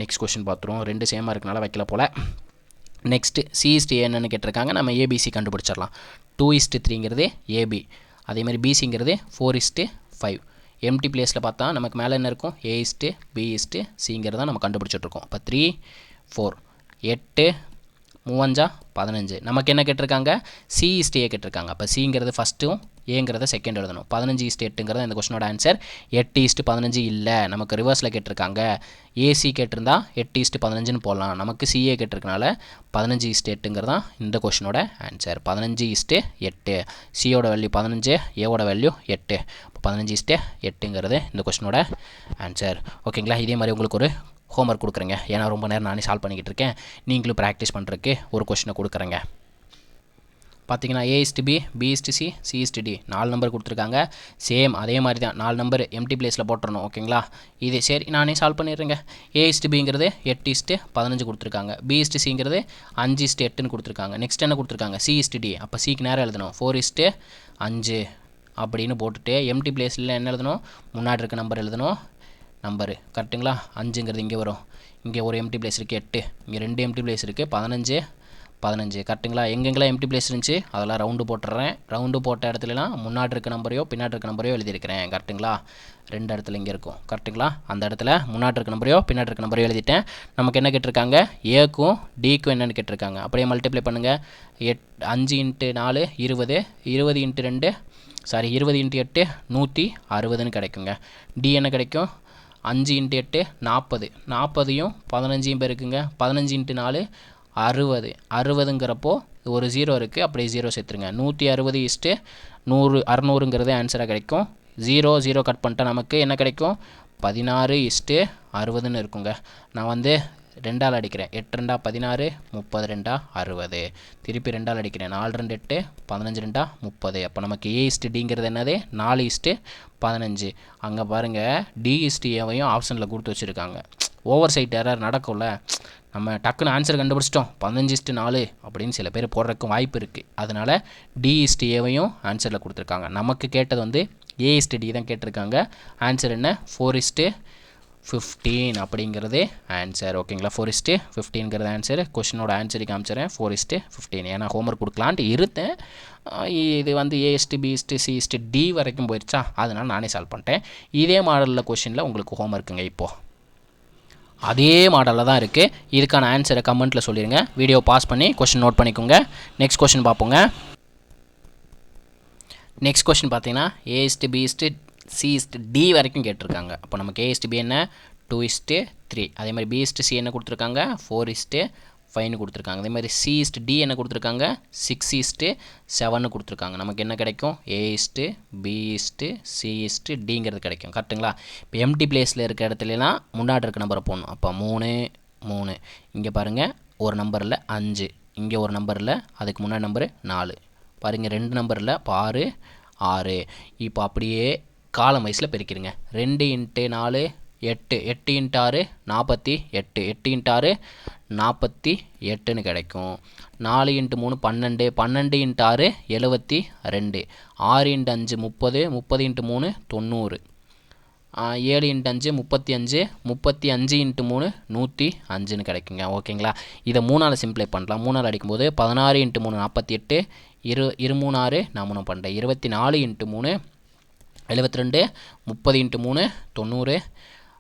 நெக்ஸ்ட் கொஸ்டின் பார்த்துருவோம். 2 சேமாக இருக்கனால வைக்கல போல். நெக்ஸ்ட்டு C/A என்னென்னு கேட்டிருக்காங்க. நம்ம ABC கண்டுபிடிச்சிடலாம். 2:3ங்கிறது AB. அதேமாதிரி BCங்கிறது 4:5. எம்டி பிளேஸில் பார்த்தா நமக்கு மேலே என்ன இருக்கும், A/B/Cங்கிறத நம்ம கண்டுபிடிச்சிட்ருக்கோம். இப்போ 3 4 8 3 15. நமக்கு என்ன கேட்டிருக்காங்க, C/A கேட்டிருக்காங்க. அப்போ Cங்கிறது ஃபஸ்ட்டும் ஏங்கிறத செகண்ட் எழுதணும். 15:8ங்கிறத இந்த கொஸ்டினோட ஆன்சர். 8:15 இல்லை, நமக்கு ரிவர்ஸில் கேட்டிருக்காங்க. AC கேட்டிருந்தா 8:15ன்னு போடலாம். நமக்கு CA கேட்டிருக்கனால 15:8ங்கிறது தான் இந்த கொஸ்டினோட ஆன்சர். 15:8. சியோட வேல்யூ 15, ஏவோட வேல்யூ 8. இப்போ 15:8ங்கிறது இந்த கொஸ்டினோட ஆன்சர். ஓகேங்களா. இதே மாதிரி உங்களுக்கு ஒரு ஹோம்ஒர்க் கொடுக்குறேங்க. ஏன்னா ரொம்ப நேரம் நானே சால்வ் பண்ணிக்கிட்டு இருக்கேன். நீங்களும் ப்ராக்டிஸ் பண்ணுறதுக்கு ஒரு கொஸ்டினை கொடுக்குறேங்க. பார்த்தீங்கன்னா A/B, B/C, C/D 4 நம்பர் கொடுத்துருக்காங்க. சேம் அதே மாதிரி தான் 4 நம்பர் எம்டி பிளேஸில் போட்டுறணும். ஓகேங்களா. இது சரி நானே சால்வ் பண்ணிடுறேங்க. A/Bங்கிறது 8:15 கொடுத்துருக்காங்க. B/Cங்கிறது 5:8ன்னு கொடுத்துருக்காங்க. நெக்ஸ்ட் என்ன கொடுத்துருக்காங்க, C/D. அப்போ Cக்கு நேரம் எழுதணும். 4:5 அப்படின்னு போட்டுட்டு எம்டி பிளேஸில் என்ன எழுதணும், முன்னாடி இருக்க நம்பர் எழுதணும். நம்பரு கரெக்டுங்களா. 5ங்கிறது இங்கே வரும். இங்கே ஒரு எம்டி பிளேஸ் இருக்குது 8. இங்கே 2 எம்டி பிளேஸ் இருக்குது 15 கரெக்டுங்களா. எங்கெங்கெல்லாம் எம்டி பிளேஸ் இருந்துச்சு அதெல்லாம் ரவுண்டு போட்டுறேன். ரவுண்டு போட்ட இடத்துலலாம் முன்னாடி இருக்க நம்பரையோ பின்னாடி இருக்க நம்பரையோ எழுதியிருக்கிறேன். கரெக்டுங்களா. 2 இடத்துல இங்கே இருக்கும். கரெக்டுங்களா. அந்த இடத்துல முன்னாடி இருக்க நம்பரையோ பின்னாடி இருக்க நம்பரையோ எழுதிட்டேன். நமக்கு என்ன கேட்டிருக்காங்க, ஏக்கும் டிக்கும் என்னென்னு கேட்டிருக்காங்க. அப்படியே மல்டிப்ளை பண்ணுங்கள். 5 × 4 20, 20 × 2 20 × 8 160ன்னு கிடைக்குங்க. டி என்ன கிடைக்கும், 5 × 8 40. 40யும் 15யும் பெருக்குங்க. 15 × 4 60 60ங்கிறப்போ ஒரு 0 இருக்குது, அப்படியே 0 சேர்த்துருங்க. 160 100 600ங்கிறது ஆன்சராக கிடைக்கும். 0 கட் பண்ணிட்டா நமக்கு என்ன கிடைக்கும்? 16:60ன்னு இருக்குங்க. நான் வந்து 2ஆல் அடிக்கிறேன். 8 2 16, 30 2 60. திருப்பி 2ஆல் அடிக்கிறேன். 4 2 8, 15 2 30. அப்போ நமக்கு A/Dங்கிறது என்னது? 4:15. அங்கே பாருங்கள், D/Aவையும் ஆப்ஷனில் கொடுத்து வச்சுருக்காங்க. ஓவர் சைட் எரர் நடக்கும்ல, நம்ம டக்குன்னு ஆன்சர் கண்டுபிடிச்சிட்டோம் 15:4 அப்படின்னு சில பேர் போடுறதுக்கும் வாய்ப்பு இருக்குது. அதனால் D/Aவையும் ஆன்சரில் கொடுத்துருக்காங்க. நமக்கு கேட்டது வந்து A/D தான் கேட்டிருக்காங்க. ஆன்சர் என்ன? 4:15 அப்படிங்கிறது ஆன்சர். ஓகேங்களா, 4:15ங்கிறது ஆன்சர். கொஷினோட ஆன்சரை காமிச்சிடறேன். 4:15. ஏன்னா ஹோம்ஒர்க் கொடுக்கலான்ட்டு இருந்தேன். இது வந்து A/B/C/D வரைக்கும் போயிடுச்சா, அதனால் நானே சால்வ் பண்ணிட்டேன். இதே மாடலில் கொஷினில் உங்களுக்கு ஹோம்ஒர்க்குங்க. இப்போது அதே மாடலில் தான் இருக்குது. இதுக்கான ஆன்சரை கமெண்ட்டில் சொல்லிடுங்க. வீடியோ பாஸ் பண்ணி கொஷின் நோட் பண்ணிக்கோங்க. நெக்ஸ்ட் கொஷின் பார்ப்போங்க. நெக்ஸ்ட் கொஷின் பார்த்தீங்கன்னா A/B/C/D வரைக்கும் கேட்டிருக்காங்க. அப்போ நமக்கு A/B என்ன? 2:3. அதே மாதிரி B/C என்ன கொடுத்துருக்காங்க? 4:5ன்னு கொடுத்துருக்காங்க. அதே மாதிரி C/D என்ன கொடுத்துருக்காங்க? 6:7ன்னு கொடுத்துருக்காங்க. நமக்கு என்ன கிடைக்கும்? A/B/C/Dங்கிறது கிடைக்கும். கரெக்டுங்களா? இப்போ எம்டி பிளேஸில் இருக்க இடத்துலலாம் முன்னாடி இருக்க நம்பரை போடணும். அப்போ 3 3. இங்கே பாருங்கள், ஒரு நம்பரில் 5, இங்கே ஒரு நம்பரில் அதுக்கு முன்னாடி நம்பரு 4. பாருங்கள், 2 நம்பரில் 6 6. இப்போ அப்படியே காலம் வயசில் பெருக்கிடுங்க. 2 × 4 8, 8 × 6 48, 8 × 6 48ன்னு கிடைக்கும். 4 × 3 12, 12 × 6 72, 6 × 5 30, 30 × 3 90, 7 × 5 35, 35 × 3 105ன்னு கிடைக்குங்க. ஓகேங்களா, இதை 3ஆல் சிம்ப்ளை பண்ணலாம். 3ஆல் அடிக்கும்போது 16 × 3 48, 2 3 6 நான் 3 பண்ணுறேன். 24 × 3 72, 30 × 3 90,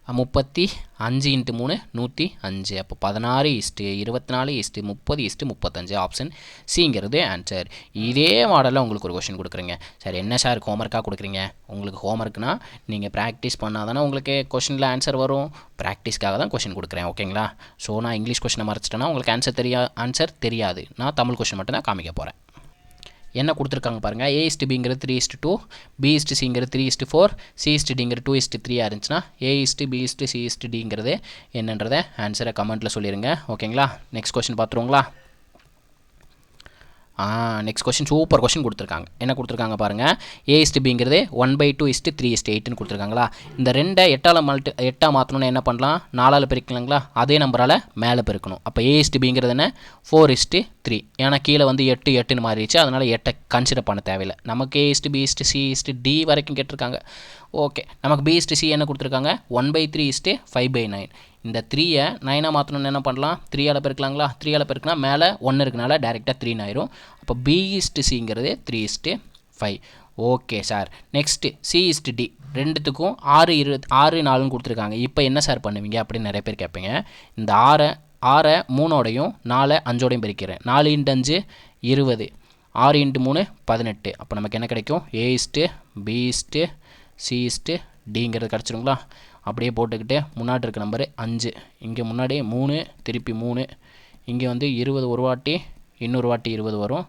35 × 3 105. அப்போ 16:24:30:35. ஆப்ஷன் சிங்கிறது ஆன்சர். இதே மாடலில் உங்களுக்கு ஒரு கொஷின் கொடுக்குறீங்க. சரி, என்ன சார் ஹோம்ஒர்க்காக கொடுக்குறீங்க? உங்களுக்கு ஹோம்ஒர்க்னா நீங்கள் ப்ராக்டிஸ் பண்ணால் தானே உங்களுக்கு கொஷினில் ஆன்சர் வரும். ப்ராக்டிஸ்க்காக தான் கொஷின் கொடுக்குறேன். ஓகேங்களா, ஸோ நான் இங்கிலீஷ் கொஷினை மறைச்சிட்டேன்னா உங்களுக்கு ஆன்சர் தெரியாது. நான் தமிழ் கொஷின் மட்டும் தான் காமிக்க போகிறேன். என்ன கொடுத்துருக்காங்க பாருங்கள். A/Bங்கிறது 3:2, B/Cங்கிறது 3:4, C/Dங்கிறது 2:3 இருந்துச்சுன்னா A/B/C/Dங்கிறது என்னன்றதை ஆன்சரை கமெண்ட்டில் சொல்லிடுங்க. ஓகேங்களா, நெக்ஸ்ட் கொஷின் பார்த்துருவோங்களா? நெக்ஸ்ட் கொஷின் சூப்பர் கொஷின் கொடுத்துருக்காங்க. என்ன கொடுத்துருக்காங்க பாருங்கள். A/Bங்கிறது 1/2:3:8ன்னு கொடுத்துருக்காங்களா? இந்த 2 8ஆல் மாற்றணும்னு என்ன பண்ணலாம்? 4ஆல் பெருக்கலாங்களா? அதே நம்பரால் மேலே பெருக்கணும். அப்போ A/Bங்கிறது என்ன? 4:3. ஏன்னா கீழே வந்து 8 8ன்னு மாறிடுச்சு. அதனால் 8 கன்சிடர் பண்ண தேவையில்லை. நமக்கு A/B/C/D வரைக்கும் கேட்டிருக்காங்க. ஓகே, நமக்கு B/C என்ன கொடுத்துருக்காங்க? 1/3:5/9. இந்த 3யை 9ஆக மாற்றணும்னு என்ன பண்ணலாம்? 3ஆல் பெருக்கலாங்களா? 3ஆல் பெருக்கினா மேலே 1 இருக்குனால டேரெக்டாக 3 ஆயிரும். அப்போ B/Cங்கிறது 3:5. Okay sir. நெக்ஸ்ட்டு C/D ரெண்டுத்துக்கும் 6 4ன்னு கொடுத்துருக்காங்க. இப்போ என்ன சார் பண்ணுவீங்க அப்படின்னு நிறைய பேர் கேட்பீங்க. இந்த 6 3ஓடையும் 4 5ஓடையும் பெருக்கிறேன். 4 × 5 20, 6 × 3 18. அப்போ நமக்கு என்ன கிடைக்கும்? A/B/C/Dங்கிறது கிடச்சிருங்களா? அப்படியே போட்டுக்கிட்டு முன்னாடி இருக்க நம்பரு 5, இங்கே முன்னாடி 3, திருப்பி 3, இங்கே வந்து 20 ஒரு வாட்டி, இன்னொரு வாட்டி 20 வரும்,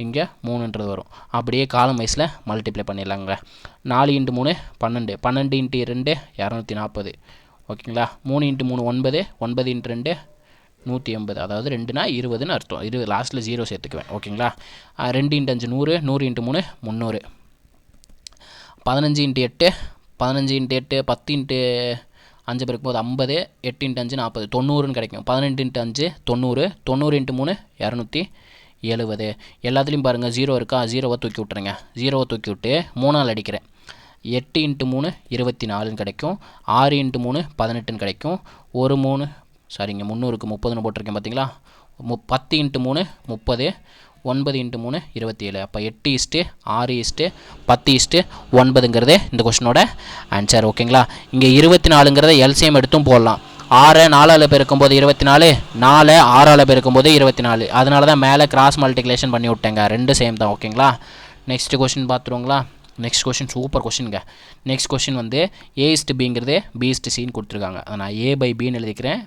இங்கே 3ன்றது வரும். அப்படியே காலம் வைஸில் மல்டிப்ளை பண்ணிடலாங்க. 4 × 3 12, 12 × 2 240. ஓகேங்களா, 3 × 3 9, 9 × 2 180. அதாவது 2னா 20ன்னு அர்த்தம். 20 லாஸ்ட்டில் 0 சேர்த்துக்குவேன். ஓகேங்களா, 2 × 5 100, 100 × 3 300, 15 × 8 15 × 8 10 × 5 பெருக்கும்போது 50, 8 × 5 40, 90ன்னு கிடைக்கும். 18 × 5 90, 90 × 3 270. எல்லாத்துலேயும் பாருங்கள் 0 இருக்கா? 0வை தூக்கி விட்டுருங்க. 0வை தூக்கி விட்டு 3ஆல் அடிக்கிறேன். 8 × 3 24ன்னு கிடைக்கும். 6 × 3 18ன்னு கிடைக்கும். 300க்கு 30ன்னு போட்டிருக்கேன் பார்த்தீங்களா? 10 × 3 30, 9 × 3 27. அப்போ 8:6:10:9ங்கிறது இந்த கொஷினோட ஆன்சர். ஓகேங்களா, இங்கே 24ங்கிறத எல்சிஎம் எடுத்தும் போடலாம். 6 4ஆல் பெருக்கும்போது 24, 4 6ஆல் பெருக்கும்போது 24. அதனால தான் மேலே கிராஸ் மல்டிப்ளிகேஷன் பண்ணி விட்டேங்க. ரெண்டு சேம் தான். ஓகேங்களா, நெக்ஸ்ட் கொஷின் பார்த்துருவோங்களா? நெக்ஸ்ட் கொஷின் சூப்பர் கொஷினுங்க. நெக்ஸ்ட் கொஷின் வந்து A/Bங்கிறது B/Cன்னு கொடுத்துருக்காங்க. அதை நான் A/Bன்னு எழுதிக்கிறேன்,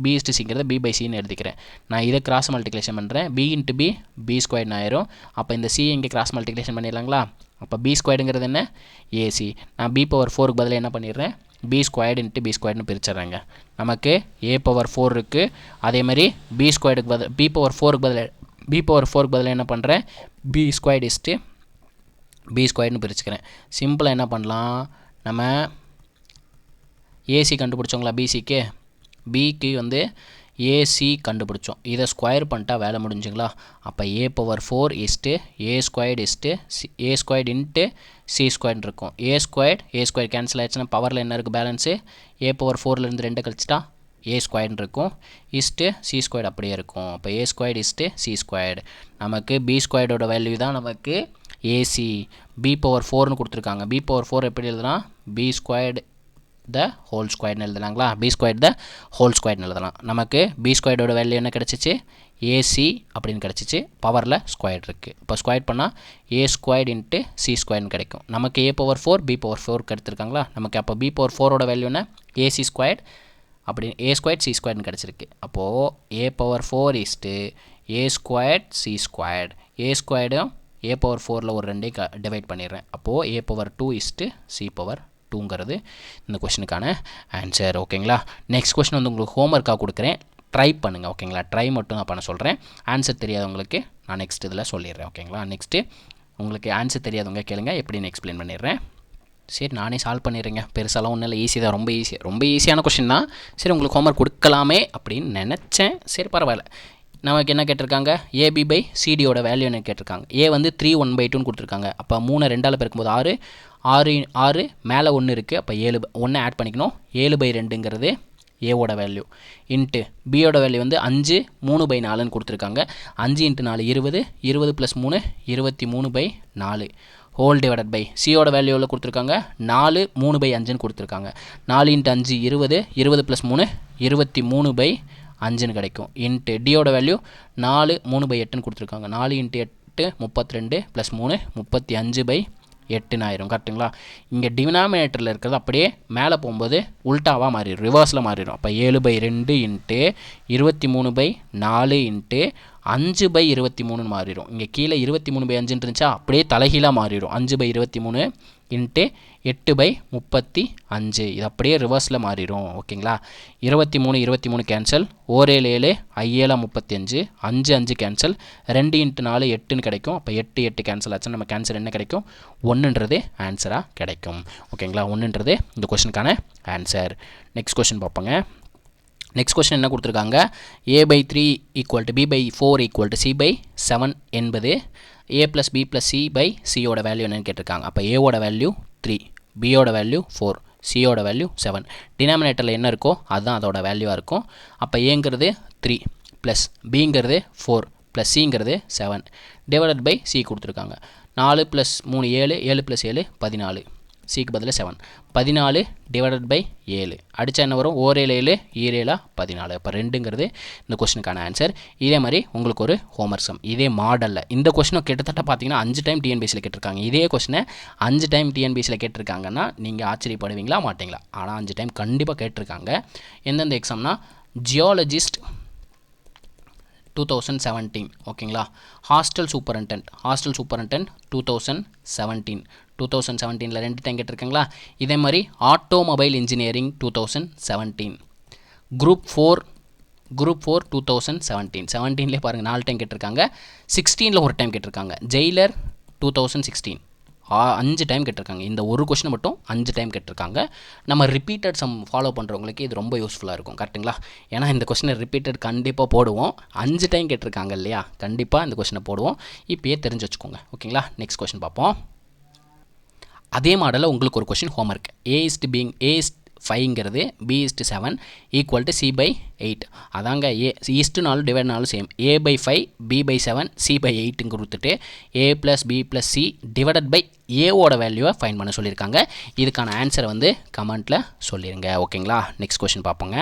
B/Cங்கிறத B/Cன்னு எழுதிக்கிறேன். நான் இதை கிராஸ் மல்டிப்ளிகேஷன் பண்ணுறேன். B × B B² ஆயிரும். அப்போ இந்த C இங்கே கிராஸ் மல்டிப்ளிகேஷன் பண்ணிடலாங்களா? அப்போ B² என்ன? AC. நான் B/4க்கு பதிலாக என்ன பண்ணிடுறேன்? B² × B² பிரிச்சிட்றேங்க. நமக்கு A/4 இருக்குது. அதே மாதிரி B²க்கு பதில் B/4க்கு பதிலாக என்ன பண்ணுறேன்? B² B² பிரிச்சுக்கிறேன். சிம்பிளாக என்ன பண்ணலாம், நம்ம AC கண்டுபிடிச்சோங்களா? பிக்கு வந்து AC கண்டுபிடிச்சோம். இதை ஸ்கொயர் பண்ணிட்டா வேலை முடிஞ்சுங்களா? அப்போ A/4 A² × C² இருக்கும். A² கேன்சல் ஆயிடுச்சுன்னா பவரில் என்ன இருக்குது பேலன்ஸு? A/4லேருந்து 2 கழிச்சிட்டா A² இருக்கும். C² அப்படியே இருக்கும். அப்போ A² C². நமக்கு B² வேல்யூ தான் நமக்கு AC. B/4ன்னு கொடுத்துருக்காங்க. B/4 எப்படி எழுதுனா? B² the whole squareன்னு எழுதலாங்களா? B² the whole squareன்னு எழுதலாம். நமக்கு B² வேல்யூ என்ன கிடச்சிச்சு? AC அப்படின்னு கிடச்சிச்சு. பவரில் ஸ்கொயர் இருக்குது. இப்போ ஸ்கொயர் பண்ணால் A² × C² கிடைக்கும். நமக்கு A/4 B/4 எடுத்துருக்காங்களா? நமக்கு அப்போ B/4 வேல்யூ என்ன? AC² அப்படி A² C² கிடச்சிருக்கு. அப்போது A/4 A² C². A² A/4ல் ஒரு 2 டிவைட் பண்ணிடுறேன். அப்போது A/2 C/2ங்கிறது இந்த கொஷனுக்கான ஆன்சர். ஓகேங்களா? நெக்ஸ்ட் கொஷின் வந்து உங்களுக்கு ஹோம்ஒர்க்காக கொடுக்குறேன், ட்ரை பண்ணுங்கள். ஓகேங்களா? ட்ரை மட்டும் நான் பண்ண சொல்கிறேன். ஆன்சர் தெரியாதவங்களுக்கு நான் நெக்ஸ்ட் இதில் சொல்லிடுறேன். ஓகேங்களா? நெக்ஸ்ட்டு உங்களுக்கு ஆன்சர் தெரியாதவங்க கேளுங்க, எப்படின்னு எக்ஸ்பிளைன் பண்ணிடுறேன். சரி, நானே சால்வ் பண்ணிடுறேங்க. பெருசாலாம் ஒன்றும் இல்லை, ஈஸி தான், ரொம்ப ஈஸியான கொஷின் தான். சரி, உங்களுக்கு ஹோம்ஒர்க் கொடுக்கலாமே அப்படின்னு நினச்சேன். சரி, பரவாயில்ல. நமக்கு என்ன கேட்டிருக்காங்க? AB/CD வேல்யூ என்ன கேட்டிருக்காங்க? A வந்து 3 1/2ன்னு கொடுத்துருக்காங்க. அப்போ 3 2ஆல் பெருக்கும்போது 6 மேலே 1 இருக்குது. அப்போ 7 1 ஆட் பண்ணிக்கணும். 7/2ங்கிறது A value. Into B value வந்து 5 3/4ன்னு கொடுத்துருக்காங்க. 5 × 4 20 20 + 3 23/4 ஹோல் டிவைடட் பை C வேல்யூவில் கொடுத்துருக்காங்க 4 3/5ன்னு கொடுத்துருக்காங்க. 4 × 5 20 20 + 3 23/5ன்னு கிடைக்கும். இன்ட்டு D வேல்யூ 4 3/8ன்னு கொடுத்துருக்காங்க. 4 × 8 32 + 3 35/8ன்னு ஆயிரும். கரெக்டுங்களா? இங்கே டினாமினேட்டரில் இருக்கிறது அப்படியே மேலே போகும்போது உல்ட்டாவாக மாறிடும், ரிவர்ஸில் மாறிடும். அப்போ 7/2 இன்ட்டு 23/4 இன்ட்டு 5/23ன்னு மாறிடும். இங்கே கீழே 23/5 இருந்துச்சா, அப்படியே தலைகீழாக மாறிடும். 5/23 இன்ட்டு 8/35 இது அப்படியே ரிவர்ஸில் மாறிடும். ஓகேங்களா? 23 கேன்சல், 1 7 7 5 35 5 5 கேன்சல், 2 × 4 8ன்னு கிடைக்கும். அப்போ 8 8 கேன்சல் ஆச்சுன்னா நம்ம கேன்சல் என்ன கிடைக்கும்? 1ன்றது ஆன்சராக கிடைக்கும். ஓகேங்களா? 1ன்றது இந்த கொஷனுக்கான ஆன்சர். நெக்ஸ்ட் கொஷின் பார்ப்போங்க. நெக்ஸ்ட் கொஸ்டின் என்ன கொடுத்துருக்காங்க? A/3 = B/4 = C/7 என்பது A + B + C/C வேல்யூ என்னன்னு கேட்டிருக்காங்க. அப்போ A value 3, B value 4, C value 7. டினாமினேட்டரில் என்ன இருக்கோ அதுதான் அதோட வேல்யூவாக இருக்கும். அப்போ Aங்கிறது 3 ப்ளஸ் Bங்கிறது 4 ப்ளஸ் Cங்கிறது 7 டிவைடட் பை C கொடுத்துருக்காங்க. 4 + 3 7 7 + 7 14, Cக்கு பதில் 7 14 டிவைடட் பை 7 அடித்தா என்ன வரும்? 1 7 7 7 14. இப்போ 2ங்கிறது இந்த கொஸ்டினுக்கான ஆன்சர். இதே மாதிரி உங்களுக்கு ஒரு ஹோம்ஒர்க் சம் இதே மாடலில் இந்த கொஸ்டினை கிட்டத்தட்ட பார்த்தீங்கன்னா 5 டைம் டிஎன்பிஎஸ்சியில் கேட்டிருக்காங்க. இதே கொஸ்டினை 5 டைம் டிஎன்பிஎஸ்சியில் கேட்டிருக்காங்கன்னா நீங்கள் ஆச்சரியப்படுவீங்களா மாட்டிங்களா? ஆனால் 5 டைம் கண்டிப்பாக கேட்டிருக்காங்க. எந்தெந்த எக்ஸாம்னா ஜியாலஜிஸ்ட் 2017. ஓகேங்களா? ஹாஸ்டல் சூப்பரண்டன்ட் 2017 2017ல் 2 டைம் கேட்டிருக்காங்களா? இதே மாதிரி ஆட்டோமொபைல் இன்ஜினியரிங் 2017, குரூப் 4 2017 17லே பாருங்கள் 4 டைம் கேட்டிருக்காங்க. 16ல் ஒரு டைம் கேட்டிருக்காங்க. ஜெயிலர் 2016 5 டைம் கேட்டிருக்காங்க. இந்த ஒரு கொஸ்டின் மட்டும் 5 டைம் கேட்டிருக்காங்க. நம்ம ரிப்பீட்டட் சம் ஃபாலோ பண்ணுறவங்களுக்கு இது ரொம்ப யூஸ்ஃபுல்லாக இருக்கும். கரெக்டுங்களா? ஏன்னா இந்த கொஸ்டினை ரிப்பீட்டட் கண்டிப்பாக போடுவோம். 5 டைம் கேட்டிருக்காங்க இல்லையா? கண்டிப்பாக இந்த கொஸ்டினை போடுவோம். இப்போயே தெரிஞ்சு வச்சுக்கோங்க. ஓகேங்களா? நெக்ஸ்ட் கொஸ்டின் பார்ப்போம். அதே மாடலில் உங்களுக்கு ஒரு கொஸ்டின் ஹோம்ஒர்க். A/5ங்கிறது B/7 = C/8. அதாங்க A/4 டிவைட்னாலும் same. A/5 B/7 C/8 கொடுத்துட்டு A + B + C divided by A வேல்யூவை ஃபைண்ட் பண்ண சொல்லியிருக்காங்க. இதுக்கான ஆன்சரை வந்து கமெண்ட்டில் சொல்லிடுங்க. ஓகேங்களா? நெக்ஸ்ட் கொஸ்டின் பார்ப்போங்க.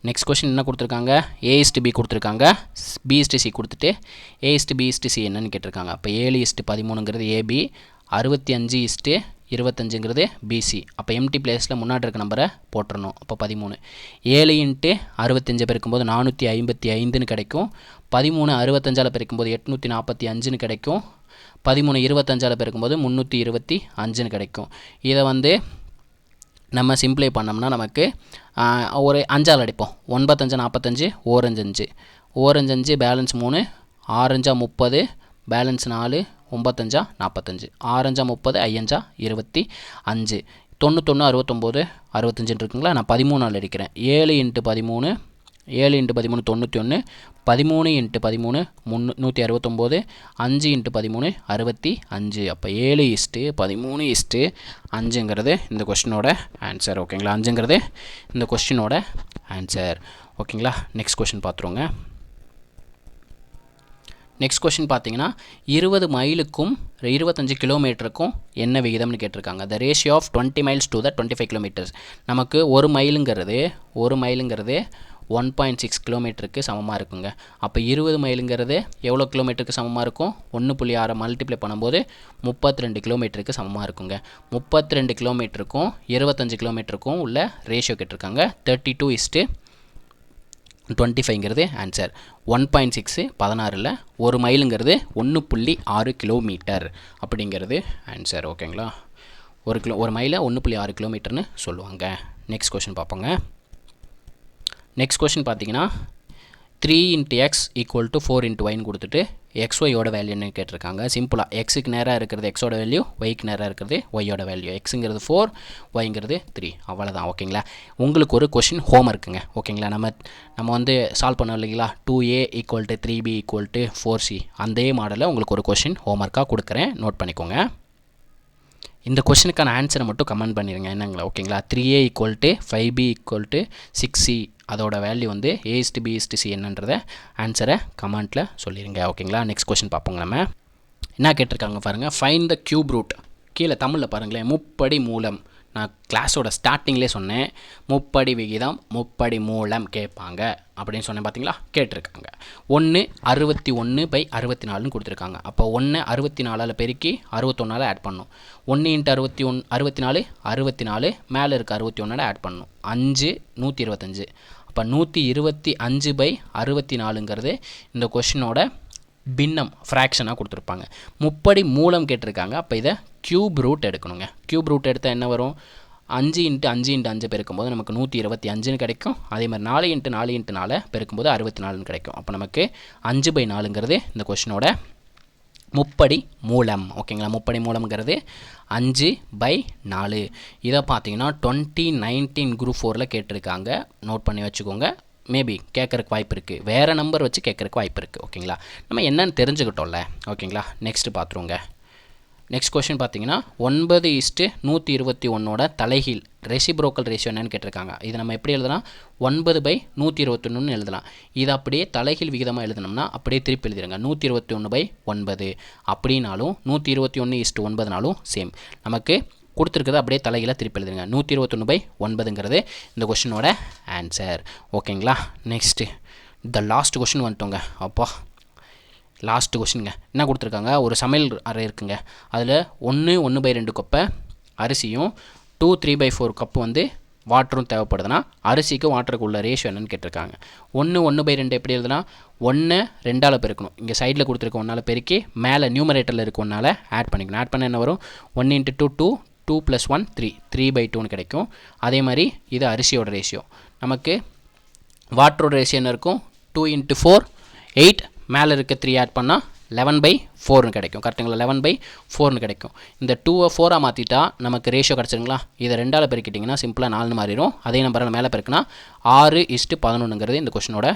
நெக்ஸ்ட் கொஸ்டின் என்ன கொடுத்துருக்காங்க? A/B கொடுத்துருக்காங்க, B/C கொடுத்துட்டு A/B/C என்னன்னு கேட்டிருக்காங்க. அப்போ 7/13ங்கிறது AB, 65:25ங்கிறது பிசி. அப்போ எம்டி பிளேஸில் முன்னாடி இருக்க நம்பரை போட்டுறணும். அப்போ 13. 7 × 65 பெருக்கும்போது 455ன்னு கிடைக்கும். 13 65ஆல் பெருக்கும்போது 845ன்னு கிடைக்கும். 13 25ஆல் பெருக்கும்போது 325ன்னு கிடைக்கும். இதை வந்து நம்ம சிம்ப்ளை பண்ணோம்னா நமக்கு ஒரு 5ஆல் அடிப்போம். 9 5 45, ஓரஞ்சு 5, ஓரஞ்சு 5, பேலன்ஸ் 3, 6 5 30, பேலன்ஸ் 4, 9 5 45, 6 5 30, 5 5 25, 91 69 65 இருக்குங்களா. நான் 13ஆல் அடிக்கிறேன். 7 × 13, 7 × 13 91, 13 × 13 369, 5 × 13 65. அப்போ 7:13:5ங்கிறது இந்த கொஸ்டினோட ஆன்சர். ஓகேங்களா, 5ங்கிறது இந்த கொஸ்டினோட ஆன்சர். ஓகேங்களா, நெக்ஸ்ட் கொஸ்டின் பார்த்துருவோங்க. நெக்ஸ்ட் கொஸ்டின் பார்த்தீங்கன்னா 20 மைலுக்கும் 25 கிலோமீட்டருக்கும் என்ன விகிதம்னு கேட்டிருக்காங்க. The ratio of 20 miles to the 25 kilometers. நமக்கு ஒரு மைலுங்கிறது 1.6 கிலோமீட்டருக்கு சமமாக இருக்குங்க. அப்போ 20 மைலுங்கிறது எவ்வளோ கிலோமீட்டருக்கு சமமாக இருக்கும்? 1.6 மல்டிப்ளை பண்ணும்போது 32 கிலோமீட்டருக்கு சமமாக இருக்குங்க. 32 கிலோமீட்டருக்கும் 25 கிலோமீட்டருக்கும் உள்ள ரேஷியோ கேட்டிருக்காங்க. 32:25ங்கிறது ஆன்சர். 1.6 16ல் ஒரு மைலுங்கிறது 1.6 கிலோமீட்டர் அப்படிங்கிறது ஆன்சர். ஓகேங்களா, ஒரு மைலை 1.6 கிலோமீட்டர்னு சொல்லுவாங்க. நெக்ஸ்ட் கொஸ்டின் பார்ப்போங்க. நெக்ஸ்ட் கொஸ்டின் பார்த்தீங்கன்னா 3 × x = 4 × yன்னு கொடுத்துட்டு xyயோட வேல்யூ என்ன கேட்டிருக்காங்க. சிம்பிளாக எக்ஸுக்கு நேராக இருக்கிறது எக்ஸோட வேல்யூ, ஒய்க்கு நேராக இருக்கிறது ஒய்யோட வேல்யூ. எக்ஸுங்கிறது 4, ஒய்ங்கிறது 3. அவ்வளோதான். ஓகேங்களா, உங்களுக்கு ஒரு கொஷின் ஹோம் இருக்குங்க. ஓகேங்களா, நம்ம வந்து சால்வ் பண்ணோம் இல்லைங்களா, 2a = 3b = 4c. அதே மாடலில் உங்களுக்கு ஒரு கொஷின் ஹோம்ஒர்க்காக கொடுக்குறேன், நோட் பண்ணிக்கோங்க. இந்த கொஷனுக்கான ஆன்சரை மட்டும் கமெண்ட் பண்ணிடுங்க என்னங்களா. ஓகேங்களா, 3a = 5b = 6c. அதோட வேல்யூ வந்து a:b:c என்னன்றதை ஆன்சரை கமெண்ட்டில் சொல்லிடுங்க. ஓகேங்களா, நெக்ஸ்ட் கொஸ்டின் பார்ப்போங்க. நம்ம என்ன கேட்டிருக்காங்க பாருங்கள். Find the cube root. கீழே தமிழில் பாருங்களேன், முப்படி மூலம். நான் கிளாஸோட ஸ்டார்டிங்லேயே சொன்னேன், முப்படி விகிதம் முப்படி மூலம் கேட்பாங்க அப்படின்னு சொன்னேன். பார்த்தீங்களா, கேட்டிருக்காங்க. 1 61/64ன்னு கொடுத்துருக்காங்க. அப்போ 1 64ஆல் பெருக்கி 61ஆல் ஆட் பண்ணணும். 1 × 64 64, மேலே இருக்க 61ஆல் ஆட் பண்ணணும். 5 125. அப்போ 125/64ங்கிறது இந்த கொஷினோட பின்னம், ஃப்ராக்ஷனாக கொடுத்துருப்பாங்க. முப்படி மூலம் கேட்டிருக்காங்க. அப்போ இதை கியூப் ரூட் எடுக்கணுங்க. கியூப் ரூட் எடுத்தால் என்ன வரும்? 5 × 5 × 5 பெருக்கும்போது நமக்கு 125ன்னு கிடைக்கும். அதே மாதிரி 4 × 4 × 4 பெருக்கும்போது 64ன்னு கிடைக்கும். அப்போ நமக்கு 5/4ங்கிறது இந்த கொஷினோட முப்படி மூலம். ஓகேங்களா, முப்படி மூலம்ங்கிறது 5/4. இதை பார்த்தீங்கன்னா 2019 குரூப் 4ல் கேட்டிருக்காங்க. நோட் பண்ணி வச்சுக்கோங்க. மேபி கேட்குறக்கு வாய்ப்பு இருக்குது, வேறு நம்பர் வச்சு கேட்குறக்கு வாய்ப்பு இருக்குது. ஓகேங்களா, நம்ம என்னன்னு தெரிஞ்சுக்கிட்டோம்ல. ஓகேங்களா, நெக்ஸ்ட்டு பார்த்துருவோங்க. நெக்ஸ்ட் கொஸ்டின் பார்த்தீங்கன்னா 9:121 தலைகீழ் ரெசிப்ரோக்கல் ரேஷியோ என்னன்னு கேட்டிருக்காங்க. இது நம்ம எப்படி எழுதலாம்? 9/121ன்னு எழுதலாம். இது அப்படியே தலைகீழ் விகிதமாக எழுதணும்னா அப்படியே திருப்பி எழுதிடுங்க. 121/9 அப்படின்னாலும் 121:9னாலும் சேம். நமக்கு கொடுத்துருக்குறது அப்படியே தலைகீழ திருப்பி எழுதுங்க. 121/9ங்கிறது இந்த கொஷினோட ஆன்சர். ஓகேங்களா, நெக்ஸ்ட்டு த லாஸ்ட் கொஷின் வந்துட்டோங்க. அப்பா, லாஸ்ட் கொஷினுங்க. என்ன கொடுத்துருக்காங்க? ஒரு சமையல் அறை இருக்குங்க. அதில் 1/2 கப்பை அரிசியும் 2 3/4 கப்பு வந்து வாட்டரும் தேவைப்படுதுன்னா அரிசிக்கு வாட்டருக்கு உள்ள ரேஷியோ என்னன்னு கேட்டிருக்காங்க. 1/2 எப்படி எழுதுனா, 1 2ஆல் பெருக்கணும். இங்கே சைடில் கொடுத்துருக்க 1ஆல் பெருக்கி மேலே நியூமரேட்டரில் இருக்க 1ஆல் ஆட் பண்ணிக்கணும். ஆட் பண்ண என்ன வரும்? 1 × 2 2, 2 + 1 3, 3/2ன்னு கிடைக்கும். அதே மாதிரி இது அரிசியோட ரேஷியோ. நமக்கு வாட்டரோட ரேஷியோ என்ன இருக்கும்? 2 × 4 8, மேலே இருக்க 3 ஆட் பண்ணால் 11/4ன்னு கிடைக்கும். கரெக்டுங்களா? 11/4ன்னு கிடைக்கும். இந்த 2-ஐ 4ஆக மாற்றிட்டா நமக்கு ரேஷியோ கிடச்சிருங்களா? இதை 2ஆல் பெருக்கிட்டிங்கன்னா சிம்பிளாக 4ன்னு மாறிடும். அதே நம்பரில் மேலே பெருக்குனா 6:11ங்கிறது இந்த கொஷினோட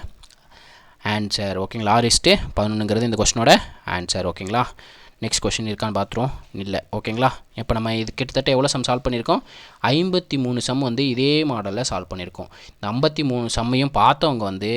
ஆன்சர். ஓகேங்களா, 6:11ங்கிறது இந்த கொஷினோட ஆன்சர். ஓகேங்களா, நெக்ஸ்ட் கொஷின் இருக்கான்னு பார்த்துருவோம். இல்லை. ஓகேங்களா, இப்போ நம்ம இது கிட்டத்தட்ட எவ்வளோ சம் சால்வ் பண்ணியிருக்கோம்? 53 சம் வந்து இதே மாடலில் சால்வ் பண்ணியிருக்கோம். இந்த 53 சம்மையும் பார்த்தவங்க வந்து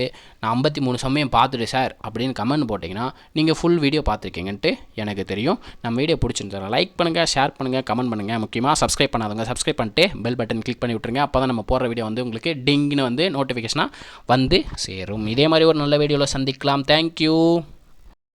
நான் 53 சம்மையும் பார்த்துட்டு சார் அப்படின்னு கமெண்ட் போட்டிங்கன்னா நீங்கள் ஃபுல் வீடியோ பார்த்துருக்கீங்கன்ட்டு எனக்கு தெரியும். நம்ம வீடியோ பிடிச்சிருந்தா லைக் பண்ணுங்கள், ஷேர் பண்ணுங்கள், கமெண்ட் பண்ணுங்கள். முக்கியமாக சப்ஸ்கிரைப் பண்ணாதவங்க சப்ஸ்கிரைப் பண்ணிட்டு பெல் பட்டன் கிளிக் பண்ணி விட்ருங்க. அப்போ தான் நம்ம போடுற வீடியோ வந்து உங்களுக்கு டிங்னு வந்து நோட்டிஃபிகேஷனாக வந்து சேரும். இதே மாதிரி ஒரு நல்ல வீடியோவில் சந்திக்கலாம். தேங்க்யூ.